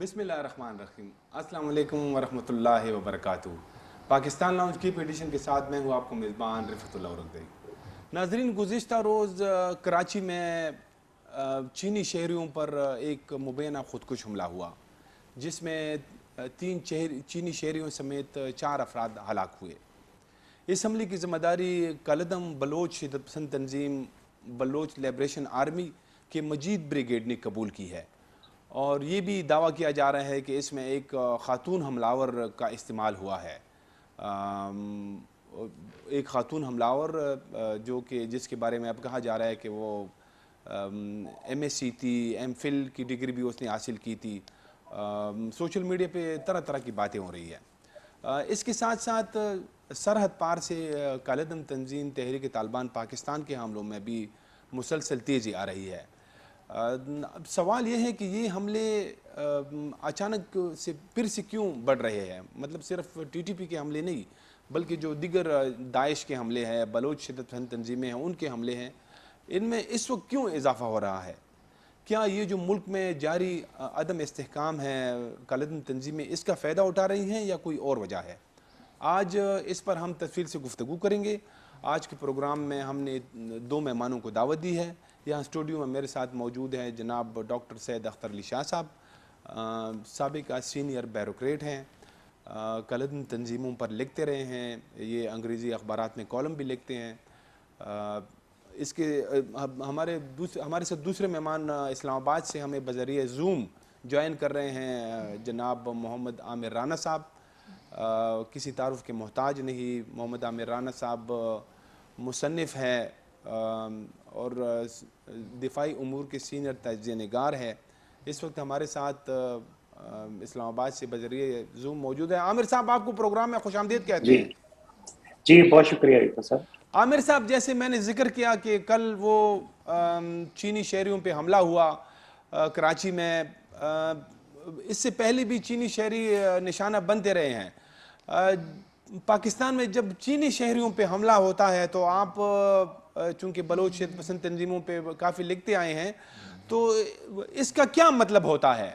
بسم اللہ الرحمن الرحیم۔ السلام علیکم ورحمۃ اللہ وبرکاتہ۔ پاکستان لاؤنج کی ایڈیشن کے ساتھ میں ہوں آپ کو میزبان رفعت اللہ اورنگزئی۔ ناظرین، گزشتہ روز کراچی میں چینی شہریوں پر ایک مبینہ خودکش حملہ ہوا، جس میں 3 چینی شہریوں سمیت 4 افراد ہلاک ہوئے۔ اس حملے کی ذمہ داری کالعدم بلوچ شدت پسند تنظیم بلوچ لبریشن آرمی کے مجید بریگیڈ نے قبول کی ہے، اور یہ بھی دعویٰ کیا جا رہا ہے کہ اس میں ایک خاتون حملاور کا استعمال ہوا ہے۔ ایک خاتون حملاور جو کہ جس کے بارے میں اب کہا جا رہا ہے کہ وہ ایم ایس سی تھی، ایم فل کی ڈگری بھی اس نے حاصل کی تھی۔ سوشل میڈیا پہ طرح طرح کی باتیں ہو رہی ہے۔ اس کے ساتھ ساتھ سرحد پار سے کالعدم تنظیم تحریک طالبان پاکستان کے حملوں میں بھی مسلسل تیزی آ رہی ہے۔ اب سوال یہ ہے کہ یہ حملے اچانک سے پھر سے کیوں بڑھ رہے ہیں؟ مطلب صرف ٹی ٹی پی کے حملے نہیں، بلکہ جو دیگر داعش کے حملے ہیں، بلوچ شدت پسند تنظیمیں ہیں، ان کے حملے ہیں، ان میں اس وقت کیوں اضافہ ہو رہا ہے؟ کیا یہ جو ملک میں جاری عدم استحکام ہے، کالعدم تنظیمیں اس کا فائدہ اٹھا رہی ہیں یا کوئی اور وجہ ہے؟ آج اس پر ہم تفصیل سے گفتگو کریں گے۔ آج کے پروگرام میں ہم نے 2 مہمانوں کو دعوت دی ہے۔ یہاں اسٹوڈیو میں میرے ساتھ موجود ہیں جناب ڈاکٹر سید اختر علی شاہ صاحب، سابقہ سینئر بیوروکریٹ ہیں، کالعدم تنظیموں پر لکھتے رہے ہیں، یہ انگریزی اخبارات میں کالم بھی لکھتے ہیں۔ اس کے ہمارے ساتھ دوسرے مہمان اسلام آباد سے ہمیں بذریعہ زوم جوائن کر رہے ہیں جناب محمد عامر رانا صاحب۔ کسی تعارف کے محتاج نہیں، محمد عامر رانا صاحب مصنف ہے اور دفاعی امور کے سینئر تجزیہ نگار ہے۔ اس وقت ہمارے ساتھ اسلام آباد سے بذریعہ زوم موجود ہے۔ عامر صاحب، آپ کو پروگرام میں خوش آمدید کہتے ہیں۔ جی بہت شکریہ رفعت صاحب۔ عامر صاحب، جیسے میں نے ذکر کیا کہ کل وہ چینی شہریوں پہ حملہ ہوا کراچی میں، اس سے پہلے بھی چینی شہری نشانہ بنتے رہے ہیں۔ پاکستان میں جب چینی شہریوں پہ حملہ ہوتا ہے تو آپ چونکہ بلوچ شدت پسند تنظیموں پہ کافی لکھتے آئے ہیں، تو اس کا کیا مطلب ہوتا ہے؟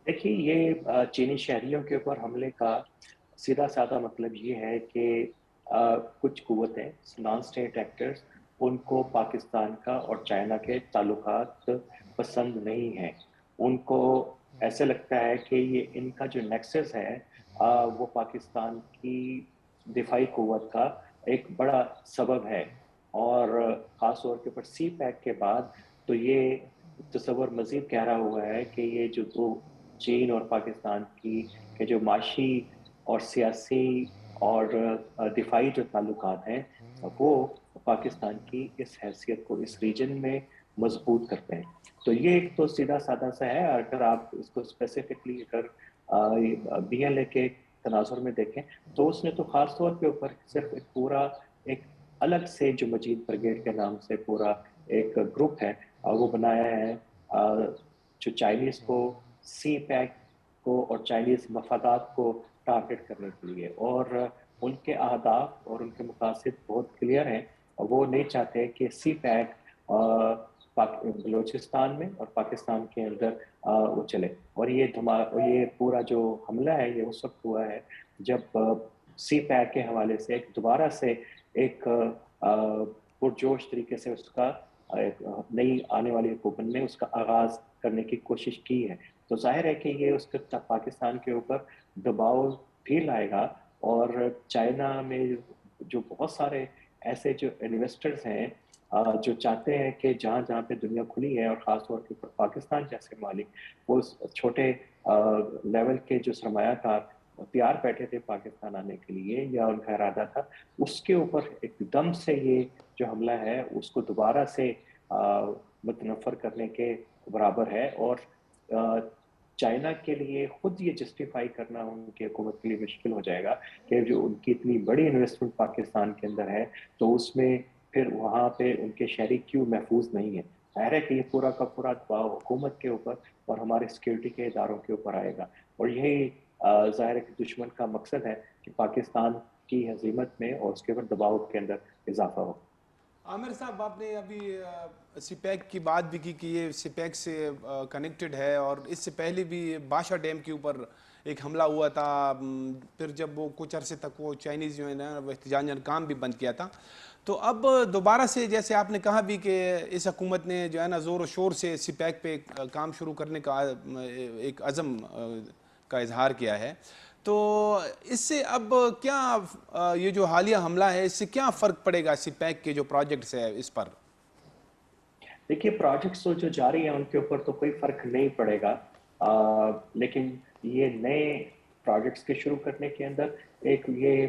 دیکھیے، یہ چینی شہریوں کے اوپر حملے کا سیدھا سادہ مطلب یہ ہے کہ کچھ قوتیں، نان اسٹیٹ ایکٹرز، ان کو پاکستان کا اور چائنا کے تعلقات پسند نہیں ہیں۔ ان کو ایسے لگتا ہے کہ یہ ان کا جو نیکسس ہے وہ پاکستان کی دفاعی قوت کا ایک بڑا سبب ہے، اور خاص طور کے اوپر سی پیک کے بعد تو یہ تصور مزید گہرا ہوا ہے کہ یہ جو 2 چین اور پاکستان کی کے جو معاشی اور سیاسی اور دفاعی جو تعلقات ہیں وہ پاکستان کی اس حیثیت کو اس ریجن میں مضبوط کرتے ہیں۔ تو یہ ایک تو سیدھا سادہ سا ہے۔ اگر آپ اس کو اسپیسیفکلی اگر بی ایل اے کے تناظر میں دیکھیں تو اس نے تو خاص طور کے اوپر صرف ایک پورا ایک الگ سے جو مجید بریگیڈ کے نام سے پورا ایک گروپ ہے وہ بنایا ہے جو چائنیز کو، سی پیک کو اور چائنیز مفادات کو ٹارگٹ کرنے کے لیے، اور ان کے اہداف اور ان کے مقاصد بہت کلیئر ہیں۔ وہ نہیں چاہتے کہ سی پیک بلوچستان میں اور پاکستان کے اندر وہ چلے، اور یہ پورا جو حملہ ہے یہ اس وقت ہوا ہے جب سی پیک کے حوالے سے دوبارہ سے ایک پرجوش طریقے سے اس کا نئی آنے والی حکومت میں اس کا آغاز کرنے کی کوشش کی ہے۔ تو ظاہر ہے کہ یہ اس کا پاکستان کے اوپر دباؤ بھی لائے گا، اور چائنا میں جو بہت سارے ایسے جو انویسٹرز ہیں جو چاہتے ہیں کہ جہاں جہاں پہ دنیا کھلی ہے، اور خاص طور کے اوپر پاکستان جیسے مالک، وہ چھوٹے لیول کے جو سرمایہ کار تیار بیٹھے تھے پاکستان آنے کے لیے یا ان کا ارادہ تھا، اس کے اوپر ایک دم سے یہ جو حملہ ہے اس کو دوبارہ سے متنفر کرنے کے برابر ہے، اور چائنا کے لیے خود یہ جسٹیفائی کرنا ان کی حکومت کے لیے مشکل ہو جائے گا کہ جو ان کی اتنی بڑی انویسٹمنٹ پاکستان کے اندر ہے تو اس میں پھر وہاں پہ ان کے شہری کیوں محفوظ نہیں ہے۔ ظاہر ہے کہ یہ پورا کا پورا دباؤ حکومت کے اوپر اور ہمارے سیکیورٹی کے اداروں کے اوپر آئے گا، اور یہی ظاہر ہے کہ دشمن کا مقصد ہے کہ پاکستان کی ہزیمت میں اور اس کے اوپر دباؤ کے اندر اضافہ ہو۔ عامر صاحب، آپ نے ابھی سی پیک کی بات بھی کی کہ یہ سی پیک سے کنیکٹڈ ہے، اور اس سے پہلے بھی باشا ڈیم کے اوپر ایک حملہ ہوا تھا، پھر جب وہ کچھ عرصے تک وہ چائنیز جو ہے نا وہ احتجاجاً کام بھی بند کیا تھا، تو اب دوبارہ سے جیسے آپ نے کہا بھی کہ اس حکومت نے جو ہے نا زور و شور سے سی پیک پہ کام شروع کرنے کا ایک عزم کا اظہار کیا ہے، تو اس سے اب کیا یہ جو حالیہ حملہ ہے اس سے کیا فرق پڑے گا سی پیک کے جو پروجیکٹس ہے اس پر؟ دیکھیے پروجیکٹس تو جو جاری ہیں ان کے اوپر تو کوئی فرق نہیں پڑے گا، لیکن یہ نئے پروجیکٹس کے شروع کرنے کے اندر ایک یہ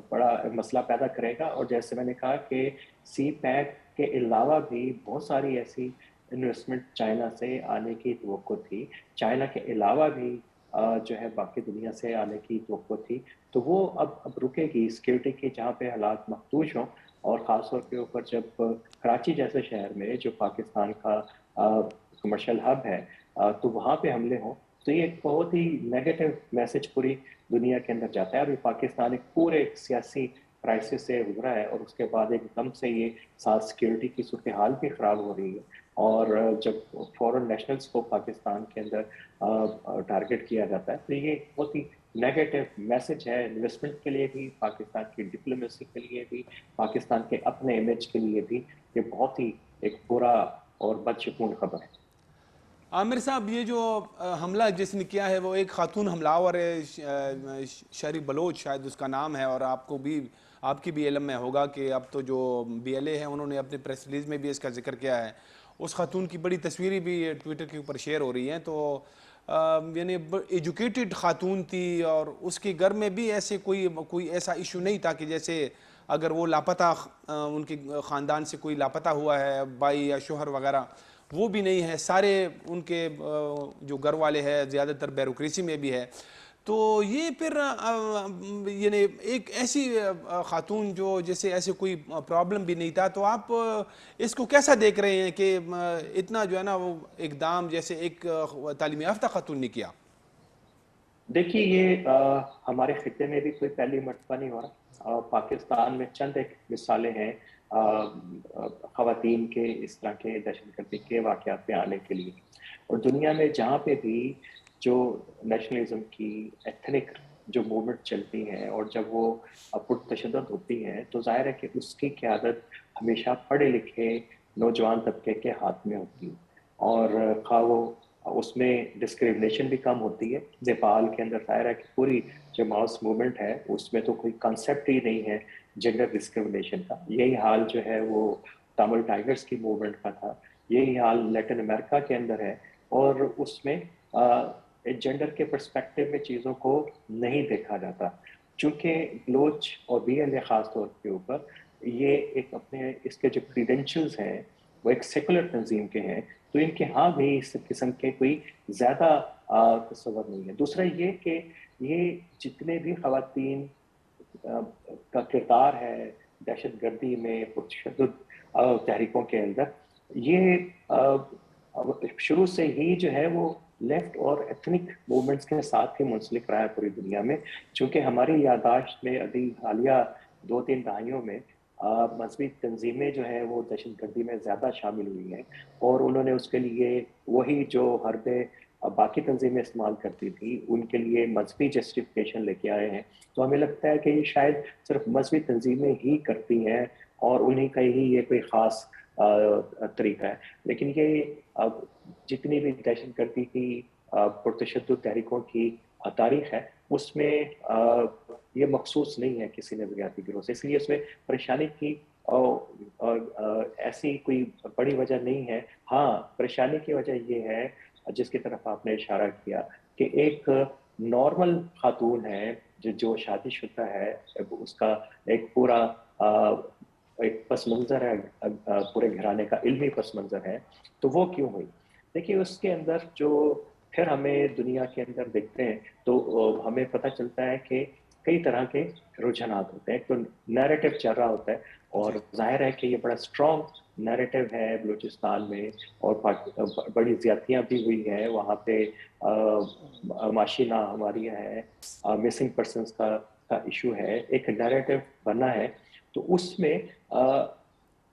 بڑا مسئلہ پیدا کرے گا، اور جیسے میں نے کہا کہ سی پیک کے علاوہ بھی بہت ساری ایسی انویسٹمنٹ چائنا سے آنے کی توقع تھی، چائنا کے علاوہ بھی جو ہے باقی دنیا سے آنے کی توقع تھی، تو وہ اب رکے گی سیکیورٹی کے جہاں پہ حالات مختوش ہوں، اور خاص طور کے اوپر جب کراچی جیسے شہر میں جو پاکستان کا کمرشل ہب ہے تو وہاں پہ حملے ہوں، تو یہ ایک بہت ہی نیگیٹو میسج پوری دنیا کے اندر جاتا ہے۔ ابھی پاکستان ایک پورے سیاسی کرائسس سے گزرا ہے، اور اس کے بعد ایک دم سے یہ ساتھ سیکیورٹی کی صورتحال بھی خراب ہو رہی ہے، اور جب فورن نیشنلز کو پاکستان کے اندر ٹارگٹ کیا جاتا ہے تو یہ بہت ہی نیگیٹو میسج ہے انویسٹمنٹ کے لیے بھی، پاکستان کی ڈپلومیسی کے لیے بھی، پاکستان کے اپنے امیج کے لیے بھی یہ بہت ہی ایک برا اور بدشگون خبر ہے۔ عامر صاحب، یہ جو حملہ جس نے کیا ہے وہ ایک خاتون حملہ آور ہے، شہری بلوچ شاید اس کا نام ہے، اور آپ کو بھی آپ کی بھی علم میں ہوگا کہ اب تو جو بی ایل اے ہیں انہوں نے اپنے پریس ریلیز میں بھی اس کا ذکر کیا ہے، اس خاتون کی بڑی تصویریں بھی ٹویٹر کے اوپر شیئر ہو رہی ہیں، تو یعنی ایجوکیٹڈ خاتون تھی، اور اس کے گھر میں بھی ایسے کوئی ایسا ایشو نہیں تھا کہ جیسے اگر وہ لاپتہ ان کے خاندان سے کوئی لاپتہ ہوا ہے بھائی یا شوہر وغیرہ، وہ بھی نہیں ہے، سارے ان کے جو گھر والے ہیں زیادہ تر بیوروکریسی میں بھی ہے، تو یہ پھر یعنی ایک ایسی خاتون جو جیسے ایسے کوئی پرابلم بھی نہیں تھا، تو آپ اس کو کیسا دیکھ رہے ہیں کہ اتنا جو ہے نا وہ اقدام جیسے ایک تعلیم یافتہ خاتون نے کیا؟ دیکھیے یہ ہمارے خطے میں بھی کوئی پہلی مرتبہ نہیں ہو رہا، پاکستان میں چند ایک مثالیں ہیں خواتین کے اس طرح کے دہشت گردی کے واقعات پہ آنے کے لیے، اور دنیا میں جہاں پہ بھی جو نیشنلزم کی ایتھنک جو موومنٹ چلتی ہیں اور جب وہ پرتشدد ہوتی ہیں تو ظاہر ہے کہ اس کی قیادت ہمیشہ پڑھے لکھے نوجوان طبقے کے ہاتھ میں ہوتی ہے، اور خواہ وہ اس میں ڈسکریمنیشن بھی کم ہوتی ہے۔ نیپال کے اندر ظاہر ہے کہ پوری جو ماؤس موومنٹ ہے اس میں تو کوئی کنسیپٹ ہی نہیں ہے جنڈر ڈسکریمنیشن کا، یہی حال جو ہے وہ تامل ٹائگرز کی موومنٹ کا تھا، یہی حال لیٹن امریکہ کے اندر ہے، اور اس میں جنڈر کے پرسپیکٹو میں چیزوں کو نہیں دیکھا جاتا، چونکہ بلوچ اور بی ایل اے خاص طور کے اوپر یہ ایک اپنے اس کے جو کریڈینشلز ہیں وہ ایک سیکولر تنظیم کے ہیں، تو ان کے ہاں بھی اس قسم کے کوئی زیادہ تصور نہیں ہے۔ دوسرا یہ کہ یہ جتنے بھی خواتین کا کردار ہے دہشت گردی میں پرتشدد تحریکوں کے اندر، یہ شروع سے ہی جو ہے وہ لیفٹ اور ایتھنک موومنٹس کے ساتھ ہی منسلک رہا ہے پوری دنیا میں، چونکہ ہماری یادداشت میں ابھی حالیہ 2-3 دہائیوں میں مذہبی تنظیمیں جو ہیں وہ دہشت گردی میں زیادہ شامل ہوئی ہیں، اور انہوں نے اس کے لیے وہی جو حربے باقی تنظیمیں استعمال کرتی تھی ان کے لیے مذہبی جسٹیفیکیشن لے کے آئے ہیں، تو ہمیں لگتا ہے کہ یہ شاید صرف مذہبی تنظیمیں ہی کرتی ہیں اور انہیں کا ہی یہ کوئی خاص طریقہ ہے، لیکن یہ جتنی بھی دہشت گردی کی پرتشدد تحریکوں کی تاریخ ہے اس میں یہ مخصوص نہیں ہے کسی نظریاتی گروہ سے، اس لیے اس میں پریشانی کی ایسی کوئی بڑی وجہ نہیں ہے۔ ہاں پریشانی کی وجہ یہ ہے جس کی طرف آپ نے اشارہ کیا کہ ایک نارمل خاتون ہے جو شادی شدہ ہے، اس کا ایک پورا ایک پس منظر ہے، پورے گھرانے کا علمی پس منظر ہے، تو وہ کیوں ہوئی؟ دیکھیے اس کے اندر جو پھر ہمیں دنیا کے اندر دیکھتے ہیں تو ہمیں پتہ چلتا ہے کہ کئی طرح کے رجحانات ہوتے ہیں، ایک تو نیریٹو چل رہا ہوتا ہے، اور جی ظاہر ہے کہ یہ بڑا اسٹرانگ نیریٹو ہے بلوچستان میں، اور بڑی زیادتیاں بھی ہوئی ہیں وہاں پہ، معاشی ناہمواریاں ہیں، مسنگ پرسنس کا ایشو ہے، ایک نیریٹو بنا ہے، تو اس میں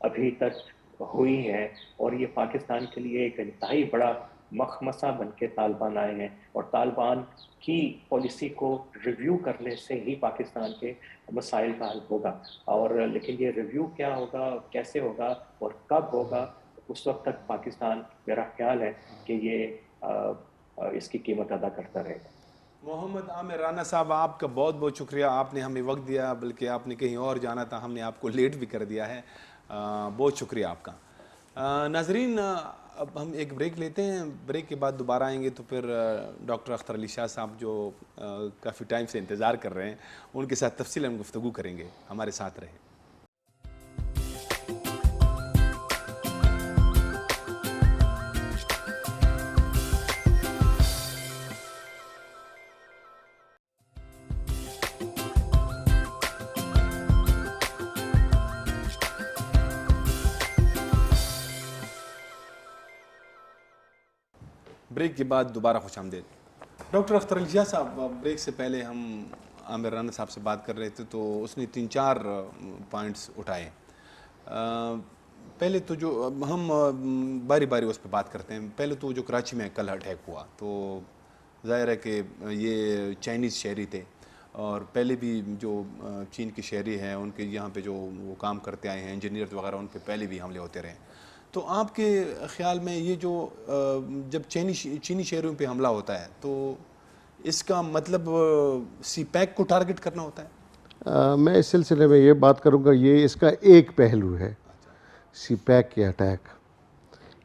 ابھی تک ہوئی ہے، اور یہ پاکستان کے لیے ایک انتہائی بڑا مخمصہ بن کے طالبان آئے ہیں، اور طالبان کی پالیسی کو ریویو کرنے سے ہی پاکستان کے مسائل کا حل ہوگا. اور لیکن یہ ریویو کیا ہوگا، کیسے ہوگا اور کب ہوگا، اس وقت تک پاکستان میرا خیال ہے کہ یہ اس کی قیمت ادا کرتا رہے گا. محمد عامر رانا صاحب، آپ کا بہت بہت شکریہ، آپ نے ہمیں وقت دیا، بلکہ آپ نے کہیں اور جانا تھا، ہم نے آپ کو لیٹ بھی کر دیا ہے. بہت شکریہ آپ کا. ناظرین، اب ہم ایک بریک لیتے ہیں، بریک کے بعد دوبارہ آئیں گے تو پھر ڈاکٹر اختر علی شاہ صاحب جو کافی ٹائم سے انتظار کر رہے ہیں، ان کے ساتھ تفصیل ہم گفتگو کریں گے. ہمارے ساتھ رہیں. بریک کے بعد دوبارہ خوش آمدید. ڈاکٹر اختر علی شاہ صاحب، بریک سے پہلے ہم عامر رانا صاحب سے بات کر رہے تھے تو اس نے 3-4 پوائنٹس اٹھائے. پہلے تو جو ہم باری باری اس پہ بات کرتے ہیں. پہلے تو جو کراچی میں کل اٹیک ہوا تو ظاہر ہے کہ یہ چائنیز شہری تھے، اور پہلے بھی جو چین کے شہری ہیں ان کے یہاں پہ جو وہ کام کرتے آئے ہیں، انجینئر وغیرہ، ان پہ پہلے بھی حملے ہوتے رہے. تو آپ کے خیال میں یہ جو جب چینی شہریوں پہ حملہ ہوتا ہے تو اس کا مطلب سی پیک کو ٹارگٹ کرنا ہوتا ہے؟ میں اس سلسلے میں یہ بات کروں گا، یہ اس کا ایک پہلو ہے سی پیک کے اٹیک.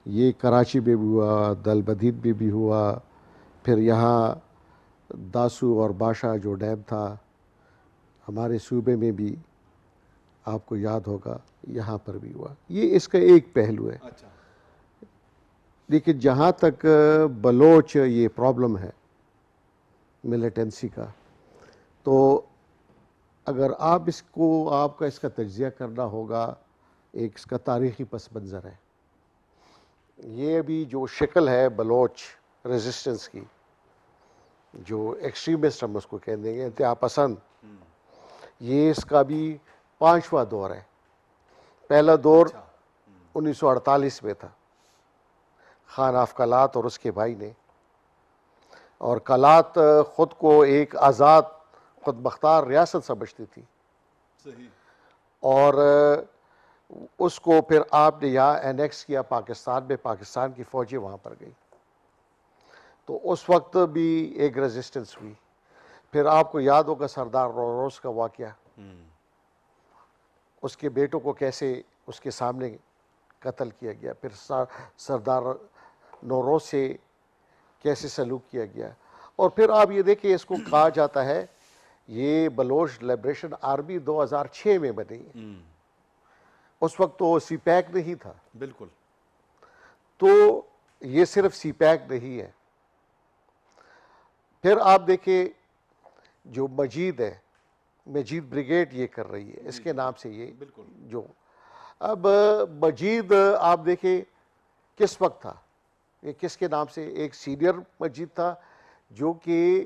یہ کراچی میں بھی ہوا، دل بدید میں بھی ہوا، پھر یہاں داسو اور باشا جو ڈیم تھا ہمارے صوبے میں بھی آپ کو یاد ہوگا یہاں پر بھی ہوا. یہ اس کا ایک پہلو ہے. اچھا. لیکن جہاں تک بلوچ یہ پرابلم ہے ملیٹنسی کا، تو اگر آپ کا اس کا تجزیہ کرنا ہوگا، ایک اس کا تاریخی پس منظر ہے. یہ بھی جو شکل ہے بلوچ ریزسٹنس کی، جو ایکسٹریمسٹ ہم اس کو کہہ دیں گے، انتہا پسند، یہ اس کا بھی 5واں دور ہے. پہلا دور 1948 میں تھا، خان آف کلات اور اس کے بھائی نے. اور کلات خود کو ایک آزاد خود مختار ریاست سمجھتی تھی، صحیح. اور اس کو پھر آپ نے یہاں اینیکس کیا پاکستان میں، پاکستان کی فوجیں وہاں پر گئی. تو اس وقت بھی ایک ریزسٹنس ہوئی. پھر آپ کو یاد ہوگا سردار نوروز کا واقعہ، اس کے بیٹوں کو کیسے اس کے سامنے قتل کیا گیا، پھر سردار نوروز سے کیسے سلوک کیا گیا. اور پھر آپ یہ دیکھیں، اس کو کہا جاتا ہے یہ بلوچ لبریشن آرمی 2006 میں بنی. اس وقت تو سی پیک نہیں تھا. بالکل. تو یہ صرف سی پیک نہیں ہے. پھر آپ دیکھیں جو مجید ہے، مجید بریگیڈ یہ کر رہی ہے، اس کے نام سے یہ بالکل. جو اب مجید آپ دیکھیں کس وقت تھا، یہ کس کے نام سے؟ ایک سینئر مجید تھا جو کہ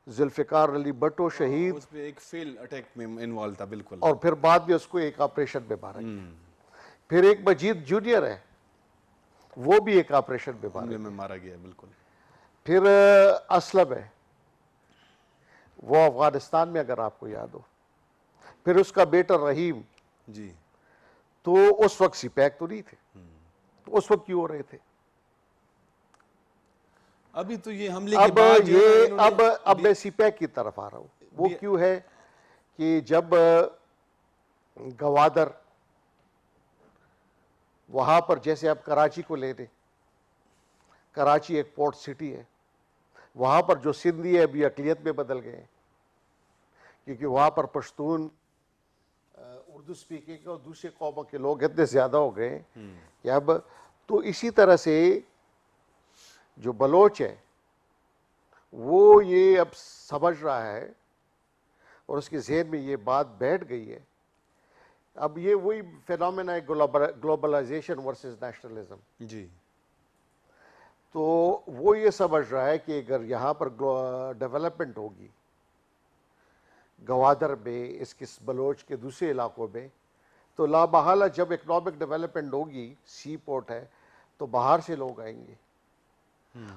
ذوالفقار علی بھٹو شہید، اس پہ ایک فیل اٹیک میں انوالو تھا. بالکل. اور پھر بعد میں اس کو ایک آپریشن میں مارا گیا. پھر ایک مجید جونیئر ہے، وہ بھی ایک آپریشن میں حملے میں مارا گیا. بالکل. پھر اسلم ہے، وہ افغانستان میں اگر آپ کو یاد ہو. پھر اس کا بیٹا رحیم، جی. تو اس وقت سی پیک تو نہیں تھے. تو اس وقت کیوں ہو رہے تھے؟ ابھی تو یہ حملے کے بعد اب میں سی پیک کی طرف آ رہا ہوں. وہ کیوں ہے کہ جب گوادر وہاں پر، جیسے اب کراچی کو لے لیں، کراچی ایک پورٹ سٹی ہے، وہاں پر جو سندھی ہے ابھی اقلیت میں بدل گئے ہیں، کیونکہ وہاں پر پشتون، اردو سپیکنگ اور دوسرے قوموں کے لوگ اتنے زیادہ ہو گئے کہ اب تو اسی طرح سے جو بلوچ ہے وہ یہ اب سمجھ رہا ہے اور اس کے ذہن میں یہ بات بیٹھ گئی ہے. اب یہ وہی فینومینا ہے گلوبلائزیشن ورسز نیشنلزم. جی. تو وہ یہ سمجھ رہا ہے کہ اگر یہاں پر ڈیولپمنٹ ہوگی گوادر میں، اس کے بلوچ کے دوسرے علاقوں میں، تو لا محالہ جب اکنامک ڈیولپمنٹ ہوگی، سی پورٹ ہے تو باہر سے لوگ آئیں گے،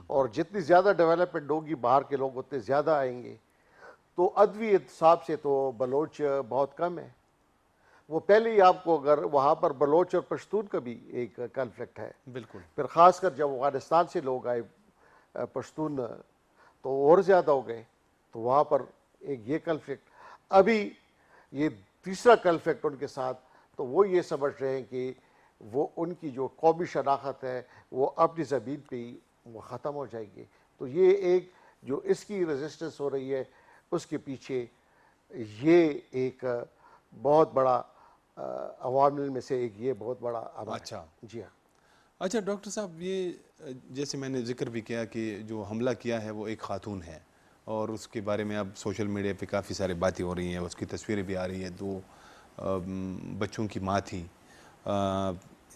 اور جتنی زیادہ ڈیولپمنٹ ہوگی باہر کے لوگ اتنے زیادہ آئیں گے. تو ادوی حساب سے تو بلوچ بہت کم ہے. وہ پہلے ہی آپ کو اگر وہاں پر بلوچ اور پشتون کا بھی ایک کنفلکٹ ہے. بالکل. پھر خاص کر جب افغانستان سے لوگ آئے پشتون تو اور زیادہ ہو گئے، تو وہاں پر ایک یہ کنفلکٹ. ابھی یہ تیسرا کنفلکٹ ان کے ساتھ، تو وہ یہ سمجھ رہے ہیں کہ وہ ان کی جو قومی شناخت ہے وہ اپنی زمین پہ ہی وہ ختم ہو جائے گی. تو یہ ایک جو اس کی ریزسٹنس ہو رہی ہے اس کے پیچھے یہ ایک بہت بڑا عوامل میں سے ایک یہ بہت بڑا عمل ہے. اچھا. جی ہاں. اچھا ڈاکٹر صاحب، یہ جیسے میں نے ذکر بھی کیا کہ جو حملہ کیا ہے وہ ایک خاتون ہے، اور اس کے بارے میں اب سوشل میڈیا پہ کافی سارے باتیں ہو رہی ہیں، اس کی تصویریں بھی آ رہی ہیں. 2 بچوں کی ماں تھی.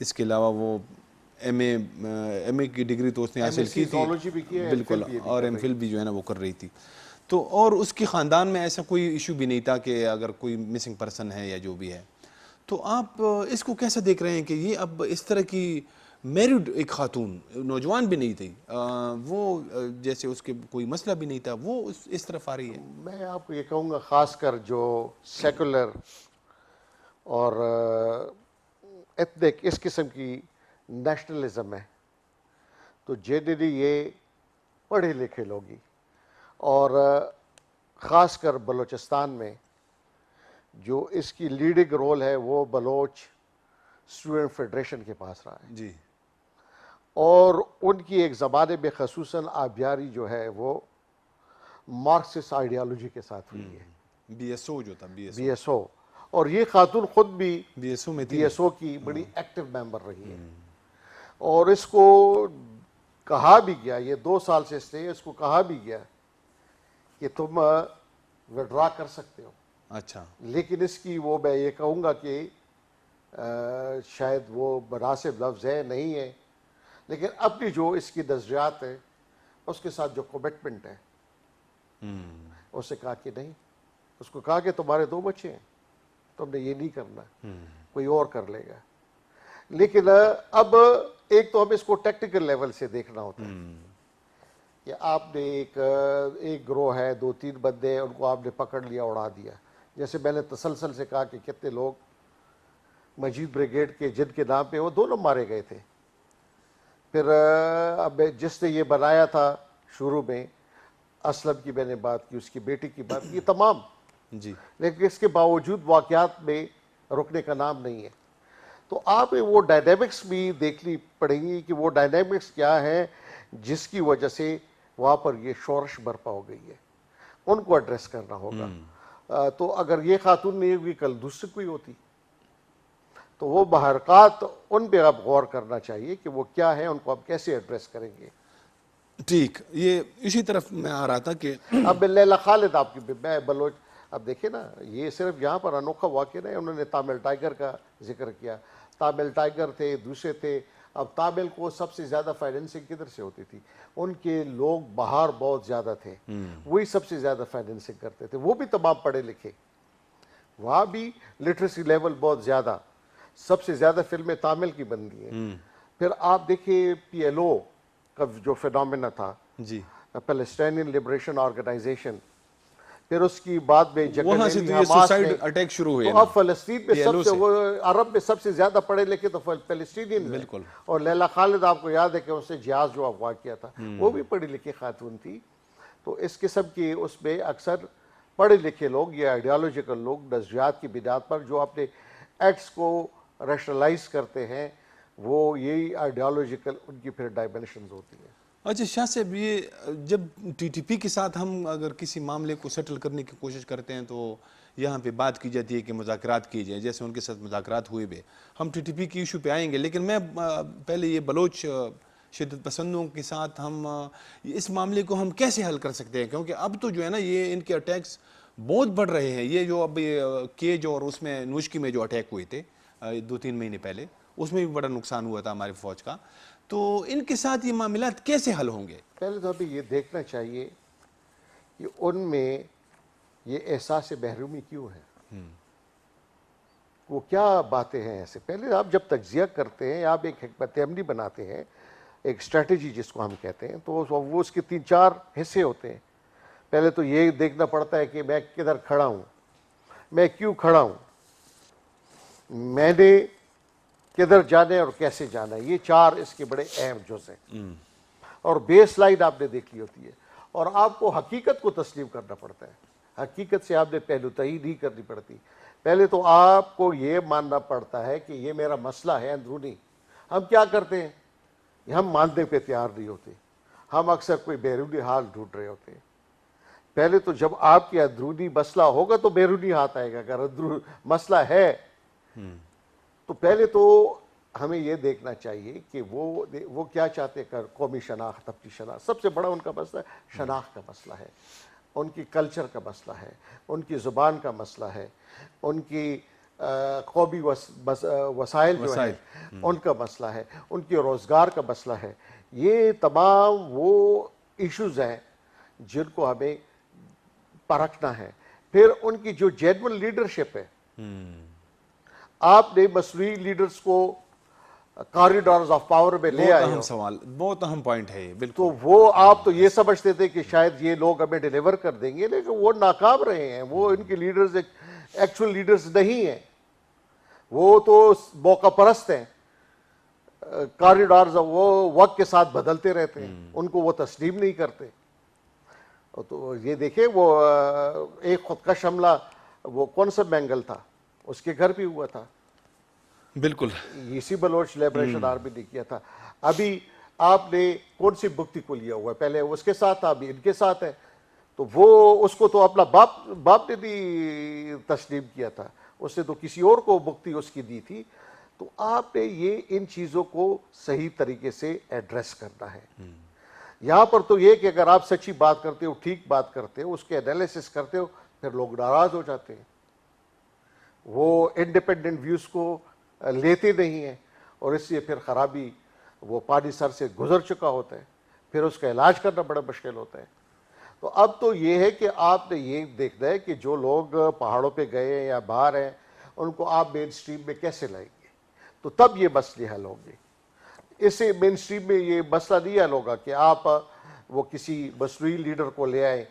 اس کے علاوہ وہ ایم اے کی ڈگری تو اس نے حاصل کی تھی، زولوجی بھی کی ہے، بالکل، MPhil بھی اور کر ایم رہی فل بھی جو ہے نا وہ کر رہی تھی. تو اور اس کے خاندان میں ایسا کوئی ایشو بھی نہیں تھا کہ اگر کوئی مسنگ پرسن ہے یا جو بھی ہے. تو آپ اس کو کیسے دیکھ رہے ہیں کہ یہ اب اس طرح کی میریڈ ایک خاتون، نوجوان بھی نہیں تھی، وہ جیسے اس کے کوئی مسئلہ بھی نہیں تھا، وہ اس طرف آ رہی ہے؟ میں آپ کو یہ کہوں گا خاص کر جو سیکولر اور ایتھنک اس قسم کی نیشنلزم ہے، تو جنرلی یہ پڑھے لکھے لوگ ہی، اور خاص کر بلوچستان میں جو اس کی لیڈنگ رول ہے وہ بلوچ اسٹوڈنٹ فیڈریشن کے پاس رہا ہے. جی. اور ان کی ایک زمانے میں خصوصاً آبیاری جو ہے وہ مارکسسٹ آئیڈیالوجی کے ساتھ ہوئی ہے. بی ایس او جو تھا، بی ایس او، اور یہ خاتون خود بھی بی ایس او میں تھی. بی ایس او کی بڑی ایکٹیو ممبر رہی ہے. اور اس کو کہا بھی گیا، یہ 2 سال سے اس کو کہا بھی گیا کہ تم وڈرا کر سکتے ہو. اچھا. لیکن اس کی وہ میں یہ کہوں گا کہ شاید وہ مناسب لفظ ہے نہیں ہے، لیکن اپنی جو اس کی نظریات ہے اس کے ساتھ جو کمٹمنٹ ہے، اس سے کہا کہ نہیں، اس کو کہا کہ تمہارے 2 بچے ہیں، تم نے یہ نہیں کرنا، کوئی اور کر لے گا. لیکن اب ایک تو ہم اس کو ٹیکٹیکل لیول سے دیکھنا ہوتا ہے کہ آپ نے ایک گروہ ہے، 2-3 بندے ہیں، ان کو آپ نے پکڑ لیا، اڑا دیا. جیسے میں نے تسلسل سے کہا کہ کتنے لوگ مجید بریگیڈ کے جن کے نام پہ وہ 2 لوگ مارے گئے تھے. پھر اب جس نے یہ بنایا تھا شروع میں، اسلم کی میں نے بات کی، اس کی بیٹی کی بات کی، تمام. جی. لیکن اس کے باوجود واقعات میں رکنے کا نام نہیں ہے. تو آپ وہ ڈائنامکس بھی دیکھنی پڑیں گی کہ وہ ڈائنامکس کیا ہے جس کی وجہ سے وہاں پر یہ شورش برپا ہو گئی ہے. ان کو ایڈریس کرنا ہوگا. تو اگر یہ خاتون نہیں ہوگی، کل دوسری کوئی ہوتی. تو وہ محرکات ان پہ اب غور کرنا چاہیے کہ وہ کیا ہے، ان کو اب کیسے ایڈریس کریں گے. ٹھیک. یہ اسی طرف میں آ رہا تھا کہ اب لیلا خالد آپ کی میں بلوچ، اب دیکھیں نا، یہ صرف یہاں پر انوکھا واقعہ نہیں. انہوں نے تامل ٹائیگر کا ذکر کیا. تامل ٹائیگر تھے، دوسرے تھے. اب تامل کو سب سے زیادہ فائنینسنگ کدھر سے ہوتی تھی؟ ان کے لوگ باہر بہت زیادہ تھے، وہی سب سے زیادہ فائنینسنگ کرتے تھے. وہ بھی تمام پڑھے لکھے، وہاں بھی لٹریسی لیول بہت زیادہ. سب سے زیادہ فلمیں تامل کی بنتی ہیں. پھر آپ دیکھیے پی ایل او کا جو فینومینا تھا، جی، پیلسٹینین لبریشن آرگنائزیشن، پھر اس کی بعد میں وہاں سے جکرنیلی تو یہ حماس سوسائڈ نے. اٹیک شروع ہوئے تو نا اب فلسطین میں PLO سب سے سے. وہ عرب میں سب سے زیادہ پڑھے لکھے تو فلسطینین ہیں. بالکل. اور لیلا خالد آپ کو یاد ہے کہ اس نے جہاز جو اغوا کیا تھا وہ بھی پڑھی لکھی خاتون تھی. تو اس قسم کی اس میں اکثر پڑھے لکھے لوگ یا آئیڈیالوجیکل لوگ نظریات کی بنیاد پر جو اپنے ایکٹس کو ریشنلائز کرتے ہیں، وہ یہی آئیڈیالوجیکل ان کی پھر ڈائمینشنز ہوتی ہیں. اچھا شاہ صاحب، یہ جب ٹی ٹی پی کے ساتھ ہم اگر کسی معاملے کو سیٹل کرنے کی کوشش کرتے ہیں تو یہاں پہ بات کی جاتی ہے کہ مذاکرات کیے جائیں، جیسے ان کے ساتھ مذاکرات ہوئے بھی. ہم ٹی ٹی پی کی ایشو پہ آئیں گے، لیکن میں پہلے یہ بلوچ شدت پسندوں کے ساتھ ہم اس معاملے کو ہم کیسے حل کر سکتے ہیں؟ کیونکہ اب تو جو ہے نا یہ ان کے اٹیکس بہت بڑھ رہے ہیں. یہ جو اب کیج اور اس میں نوشکی میں جو اٹیک ہوئے تھے 2-3 مہینے پہلے، اس میں بھی بڑا نقصان ہوا تھا ہماری فوج کا. تو ان کے ساتھ یہ معاملات کیسے حل ہوں گے؟ پہلے تو ہمیں یہ دیکھنا چاہیے کہ ان میں یہ احساس محرومی کیوں ہے. وہ کیا باتیں ہیں ایسے. پہلے آپ جب تجزیہ کرتے ہیں، آپ ایک حکمت عملی بناتے ہیں، ایک اسٹریٹجی جس کو ہم کہتے ہیں، تو وہ اس کے 3-4 حصے ہوتے ہیں. پہلے تو یہ دیکھنا پڑتا ہے کہ میں کدھر کھڑا ہوں، میں کیوں کھڑا ہوں، میں نے کدھر جانا ہے اور کیسے جانا ہے. یہ 4 اس کے بڑے اہم جز ہیں. اور بیس لائن آپ نے دیکھی ہوتی ہے، اور آپ کو حقیقت کو تسلیم کرنا پڑتا ہے. حقیقت سے آپ نے پہلو تہی نہیں کرنی پڑتی. پہلے تو آپ کو یہ ماننا پڑتا ہے کہ یہ میرا مسئلہ ہے اندرونی. ہم کیا کرتے ہیں، ہم ماننے پہ تیار نہیں ہوتے. ہم اکثر کوئی بیرونی حال ڈھونڈ رہے ہوتے ہیں. پہلے تو جب آپ کی اندرونی مسئلہ ہوگا تو بیرونی ہاتھ آئے گا. اگر مسئلہ ہے تو پہلے تو ہمیں یہ دیکھنا چاہیے کہ وہ کیا چاہتے ہیں. قومی شناخت، اپنی شناخت، سب سے بڑا ان کا مسئلہ شناخت کا مسئلہ ہے، ان کی کلچر کا مسئلہ ہے، ان کی زبان کا مسئلہ ہے، ان کی قومی وسائل جو ہیں ان کا مسئلہ ہے، ان کے روزگار کا مسئلہ ہے. یہ تمام وہ ایشوز ہیں جن کو ہمیں پرکھنا ہے. پھر ان کی جو جینوئن لیڈرشپ ہے، آپ نے مصنوعی لیڈرز کو کاریڈورز آف پاور میں لے آئے اہم سوال، بہت اہم پوائنٹ ہے یہ. بالکل. تو وہ آپ تو یہ سمجھتے تھے کہ شاید یہ لوگ ہمیں ڈیلیور کر دیں گے، لیکن وہ ناکام رہے ہیں. وہ ان کے لیڈرز ایکچول لیڈرز نہیں ہیں، وہ تو موقع پرست ہیں. کاریڈورز وہ وقت کے ساتھ بدلتے رہتے ہیں، ان کو وہ تسلیم نہیں کرتے. تو یہ دیکھیں وہ ایک خودکش حملہ وہ کون سا بینگل تھا، اس کے گھر بھی ہوا تھا. بالکل. اسی بلوچ لیبریشن آرمی نے کیا تھا. ابھی آپ نے کون سی مفتی کو لیا ہوا ہے، پہلے اس کے ساتھ تھا، ابھی ان کے ساتھ ہے. تو وہ اس کو تو اپنا باپ نے بھی تسلیم کیا تھا، اس نے تو کسی اور کو مفتی اس کی دی تھی. تو آپ نے یہ ان چیزوں کو صحیح طریقے سے ایڈریس کرنا ہے. یہاں پر تو یہ کہ اگر آپ سچی بات کرتے ہو، ٹھیک بات کرتے ہو، اس کے انالیسس کرتے ہو، پھر لوگ ناراض ہو جاتے ہیں. وہ انڈیپینڈنٹ ویوز کو لیتے نہیں ہیں، اور اس لیے پھر خرابی وہ پانی سر سے گزر چکا ہوتا ہے، پھر اس کا علاج کرنا بڑا مشکل ہوتا ہے. تو اب تو یہ ہے کہ آپ نے یہ دیکھنا ہے کہ جو لوگ پہاڑوں پہ گئے ہیں یا باہر ہیں، ان کو آپ مین سٹریم میں کیسے لائیں گے. تو تب یہ مسئلے حل ہوں گے. اسے مین سٹریم میں یہ مسئلہ نہیں حل ہوگا کہ آپ وہ کسی مصنوعی لیڈر کو لے آئیں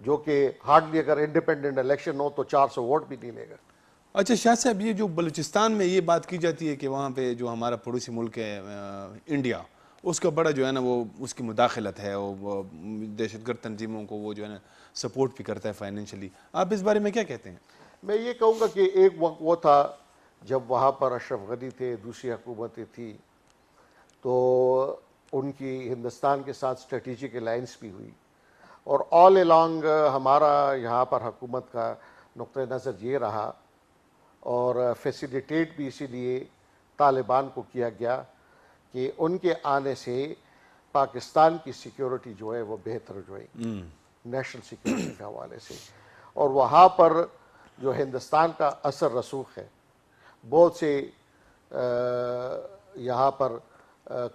جو کہ ہارڈلی اگر انڈیپینڈنٹ الیکشن ہو تو 400 ووٹ بھی نہیں لے گا. اچھا شاہ صاحب، یہ جو بلوچستان میں یہ بات کی جاتی ہے کہ وہاں پہ جو ہمارا پڑوسی ملک ہے انڈیا، اس کا بڑا جو ہے نا وہ اس کی مداخلت ہے، وہ دہشت گرد تنظیموں کو وہ جو ہے نا سپورٹ بھی کرتا ہے فائنینشلی. آپ اس بارے میں کیا کہتے ہیں؟ میں یہ کہوں گا کہ ایک وقت وہ تھا جب وہاں پر اشرف غنی تھے، دوسری حکومتیں تھیں، تو ان کی ہندوستان کے ساتھ اسٹریٹجک الائنس بھی ہوئی. اور آل الانگ ہمارا یہاں پر حکومت کا نقطہ نظر یہ رہا، اور فیسیلیٹیٹ بھی اسی لیے طالبان کو کیا گیا کہ ان کے آنے سے پاکستان کی سیکیورٹی جو ہے وہ بہتر جو ہے نیشنل سیکیورٹی کے حوالے سے. اور وہاں پر جو ہندوستان کا اثر رسوخ ہے، بہت سے یہاں پر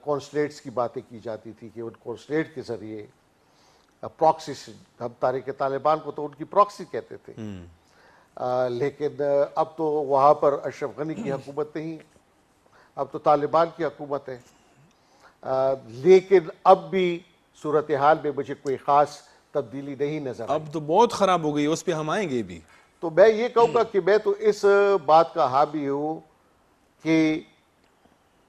کونسلیٹس کی باتیں کی جاتی تھی کہ ان کونسلیٹ کے ذریعے پراکسی، ہم تحریک طالبان کو تو ان کی پراکسی کہتے تھے، لیکن اب تو وہاں پر اشرف غنی کی حکومت نہیں، اب تو طالبان کی حکومت ہے. لیکن اب بھی صورتحال میں مجھے کوئی خاص تبدیلی نہیں نظر آئی. اب تو بہت خراب ہو گئی، اس پہ ہم آئیں گے بھی. تو میں یہ کہوں گا کہ میں تو اس بات کا حامی ہوں کہ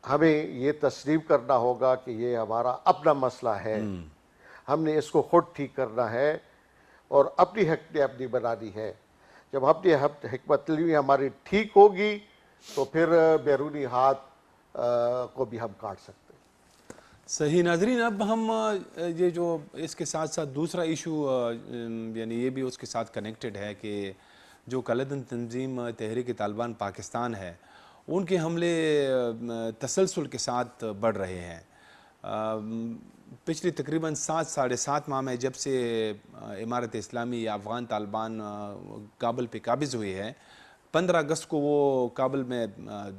ہمیں یہ تسلیم کرنا ہوگا کہ یہ ہمارا اپنا مسئلہ ہے، ہم نے اس کو خود ٹھیک کرنا ہے اور اپنی حکمت اپنی بنانی ہے. جب اپنی حکمت عملی ہماری ٹھیک ہوگی تو پھر بیرونی ہاتھ کو بھی ہم کاٹ سکتے ہیں. صحیح. ناظرین، اب ہم یہ جو اس کے ساتھ ساتھ دوسرا ایشو یعنی یہ بھی اس کے ساتھ کنیکٹڈ ہے کہ جو کلدن تنظیم تحریک طالبان پاکستان ہے، ان کے حملے تسلسل کے ساتھ بڑھ رہے ہیں. پچھلی تقریباً 7-7.5 ماہ میں جب سے امارت اسلامی یا افغان طالبان کابل پہ قابض ہوئی ہے، 15 اگست کو وہ کابل میں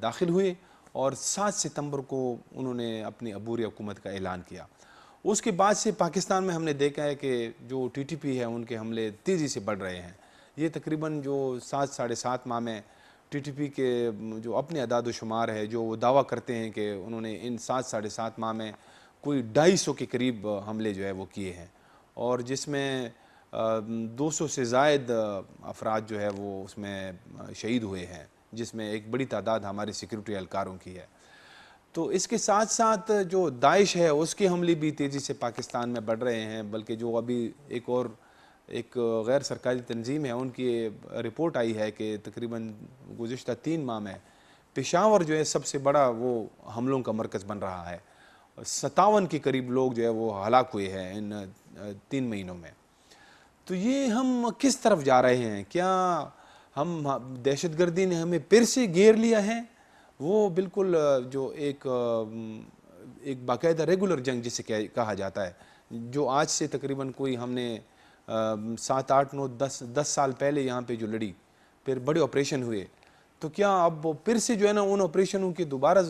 داخل ہوئے اور 7 ستمبر کو انہوں نے اپنی عبوری حکومت کا اعلان کیا. اس کے بعد سے پاکستان میں ہم نے دیکھا ہے کہ جو TTP ہے ان کے حملے تیزی سے بڑھ رہے ہیں. یہ تقریباً جو 7-7.5 ماہ میں ٹی ٹی پی کے جو اپنے اعداد و شمار ہے جو وہ دعویٰ کرتے ہیں کہ انہوں نے ان 7 ساڑھے 7 ماہ میں کوئی 250 کے قریب حملے جو ہے وہ کیے ہیں، اور جس میں 200 سے زائد افراد جو ہے وہ اس میں شہید ہوئے ہیں، جس میں ایک بڑی تعداد ہمارے سیکیورٹی اہلکاروں کی ہے۔ تو اس کے ساتھ ساتھ جو داعش ہے اس کے حملے بھی تیزی سے پاکستان میں بڑھ رہے ہیں، بلکہ جو ابھی ایک غیر سرکاری تنظیم ہے ان کی رپورٹ آئی ہے کہ تقریباً گزشتہ 3 ماہ میں پشاور جو ہے سب سے بڑا وہ حملوں کا مرکز بن رہا ہے، 57 کے قریب لوگ جو ہے وہ ہلاک ہوئے ہیں ان 3 مہینوں میں۔ تو یہ ہم کس طرف جا رہے ہیں؟ کیا ہم دہشت گردی نے ہمیں پھر سے گھیر لیا ہے؟ وہ بالکل جو ایک باقاعدہ ریگولر جنگ جسے کہا جاتا ہے، جو آج سے تقریباً کوئی ہم نے 7 8 9 10 سال پہلے یہاں پہ جو لڑی، پھر بڑے آپریشن ہوئے، تو کیا اب وہ پھر سے جو ہے نا ان آپریشنوں کی دوبارہ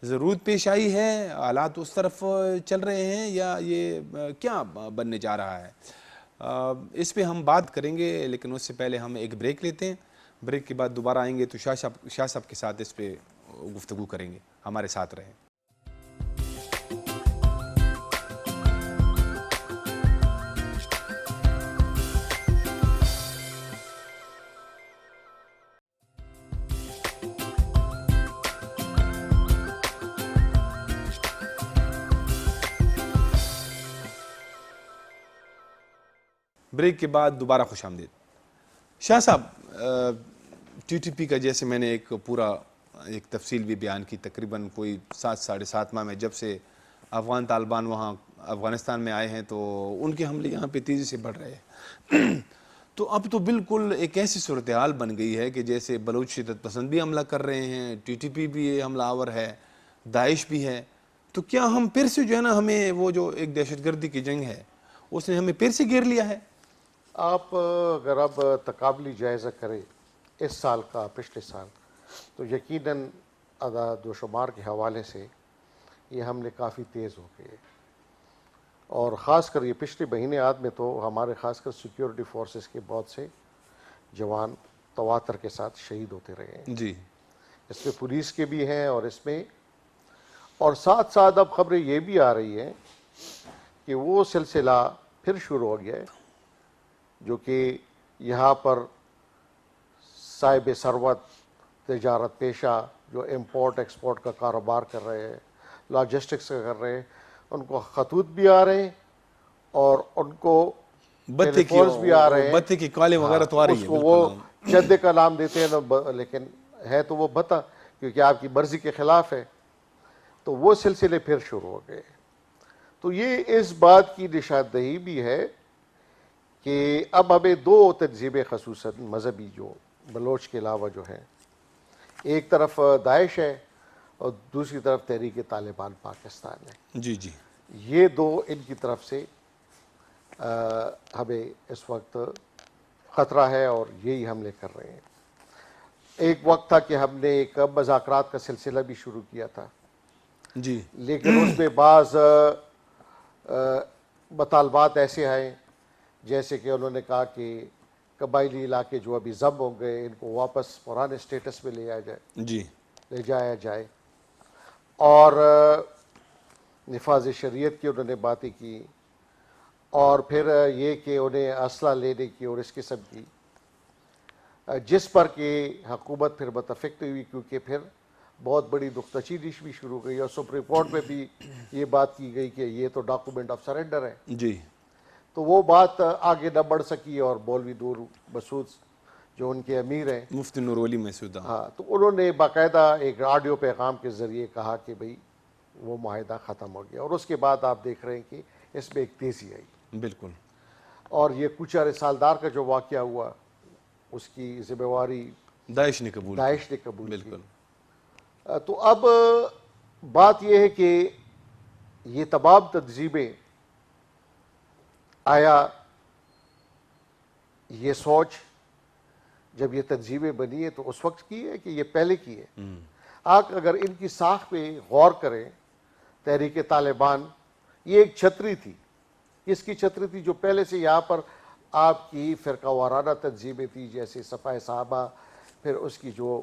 ضرورت پیش آئی ہے، حالات اس طرف چل رہے ہیں، یا یہ کیا بننے جا رہا ہے؟ اس پہ ہم بات کریں گے، لیکن اس سے پہلے ہم ایک بریک لیتے ہیں۔ بریک کے بعد دوبارہ آئیں گے تو شاہ صاحب کے ساتھ اس پہ گفتگو کریں گے، ہمارے ساتھ رہیں۔ بریک کے بعد دوبارہ خوش آمدید۔ شاہ صاحب، ٹی ٹی پی کا جیسے میں نے ایک پورا ایک تفصیل بھی بیان کی، تقریباً کوئی 7 ساڑھے 7 ماہ میں جب سے افغان طالبان وہاں افغانستان میں آئے ہیں تو ان کے حملے یہاں پہ تیزی سے بڑھ رہے ہیں۔ تو اب تو بالکل ایک ایسی صورتحال بن گئی ہے کہ جیسے بلوچ شدت پسند بھی حملہ کر رہے ہیں، ٹی ٹی پی بھی حملہ آور ہے، داعش بھی ہے۔ تو کیا ہم پھر سے جو ہے نا ہمیں وہ جو ایک دہشت گردی کی جنگ ہے اس نے ہمیں پھر سے گھیر لیا ہے؟ آپ اگر اب تقابلی جائزہ کریں اس سال کا پچھلے سال، تو یقیناً اعداد و شمار کے حوالے سے یہ حملے کافی تیز ہو گئے، اور خاص کر یہ پچھلے مہینے میں تو ہمارے خاص کر سیکیورٹی فورسز کے بہت سے جوان تواتر کے ساتھ شہید ہوتے رہے ہیں۔ جی، اس میں پولیس کے بھی ہیں، اور اس میں اور ساتھ ساتھ اب خبریں یہ بھی آ رہی ہیں کہ وہ سلسلہ پھر شروع ہو گیا ہے جو کہ یہاں پر صاحب ثروت تجارت پیشہ جو امپورٹ ایکسپورٹ کا کاروبار کر رہے ہیں، لاجسٹکس کا کر رہے ہیں، ان کو خطوط بھی آ رہے ہیں اور ان کو ٹیلی فونز بھی آ رہے ہیں۔ بتے کی کالیں وغیرہ تو آ رہی اس ہیں، کو وہ چندے کا نام دیتے ہیں لیکن ہے تو وہ بتا، کیونکہ آپ کی مرضی کے خلاف ہے۔ تو وہ سلسلے پھر شروع ہو گئے۔ تو یہ اس بات کی نشاندہی بھی ہے کہ اب ہمیں 2 تنظیمیں خصوصاً مذہبی جو بلوچ کے علاوہ جو ہیں، ایک طرف داعش ہے اور دوسری طرف تحریک طالبان پاکستان ہے، جی جی، یہ 2 ان کی طرف سے ہمیں اس وقت خطرہ ہے اور یہی حملے کر رہے ہیں۔ ایک وقت تھا کہ ہم نے ایک مذاکرات کا سلسلہ بھی شروع کیا تھا، جی لیکن اس میں بعض مطالبات ایسے آئے جیسے کہ انہوں نے کہا کہ قبائلی علاقے جو ابھی ضم ہو گئے ان کو واپس پرانے سٹیٹس میں جی، لے جایا جائے، اور نفاذ شریعت کی انہوں نے باتیں کی، اور پھر یہ کہ انہیں اسلحہ لینے کی اور اس قسم کی، جس پر کہ حکومت پھر متفق ہوئی، کیونکہ پھر بہت بڑی نکتہ چینی بھی شروع ہوئی اور سپریم کورٹ میں بھی یہ بات کی گئی کہ یہ تو ڈاکومنٹ آف سرنڈر ہے۔ جی، تو وہ بات آگے نہ بڑھ سکی، اور مولوی نور مسعود جو ان کے امیر ہیں، مفتی نور ولی مسعود، ہاں، تو انہوں نے باقاعدہ ایک آڈیو پیغام کے ذریعے کہا کہ بھئی وہ معاہدہ ختم ہو گیا، اور اس کے بعد آپ دیکھ رہے ہیں کہ اس میں ایک تیزی آئی، بالکل، اور یہ کوچہ رسالدار کا جو واقعہ ہوا اس کی ذمہ داری داعش نے قبول داعش نے قبول کی۔ بالکل، تو اب بات یہ ہے کہ یہ تمام تنظیمیں، آیا یہ سوچ جب یہ تنظیمیں بنی ہے تو اس وقت کی ہے کہ یہ پہلے کی ہے؟ آپ اگر ان کی ساخت پہ غور کریں، تحریک طالبان یہ ایک چھتری تھی، اس کی چھتری تھی جو پہلے سے یہاں پر آپ کی فرقہ وارانہ تنظیمیں تھی جیسے صفائے صحابہ، پھر اس کی جو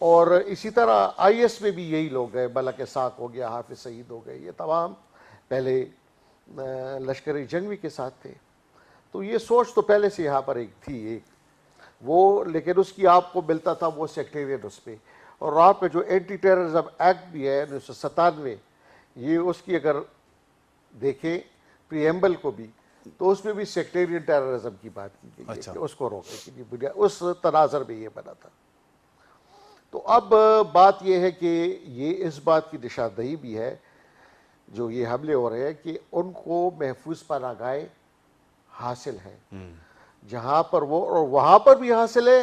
اور اسی طرح آئی ایس میں بھی یہی لوگ ہیں، ملک ساق ہو گیا، حافظ سعید ہو گئے، یہ تمام پہلے لشکر جنگ بھی کے ساتھ تھے. تو یہ سوچ تو پہلے سے یہاں پر ایک تھی ایک وہ، لیکن اس کی آپ کو ملتا تھا وہ سیکٹیرین اس پہ. اور آپ کا جو اینٹی ٹیررزم ایکٹ بھی ہے 1997، یہ اس کی اگر دیکھیں پریمبل کو بھی، تو اس میں بھی سیکٹیرین ٹیررزم کی بات کی گئی ہے اچھا. کہ اس کو روکنے کے لیے بنیاد، اس تناظر میں یہ بنا تھا. تو اب بات یہ ہے کہ یہ اس بات کی نشاندہی بھی ہے جو یہ حملے ہو رہے ہیں کہ ان کو محفوظ پناہ گاہیں حاصل ہیں جہاں پر وہ، اور وہاں پر بھی حاصل ہے،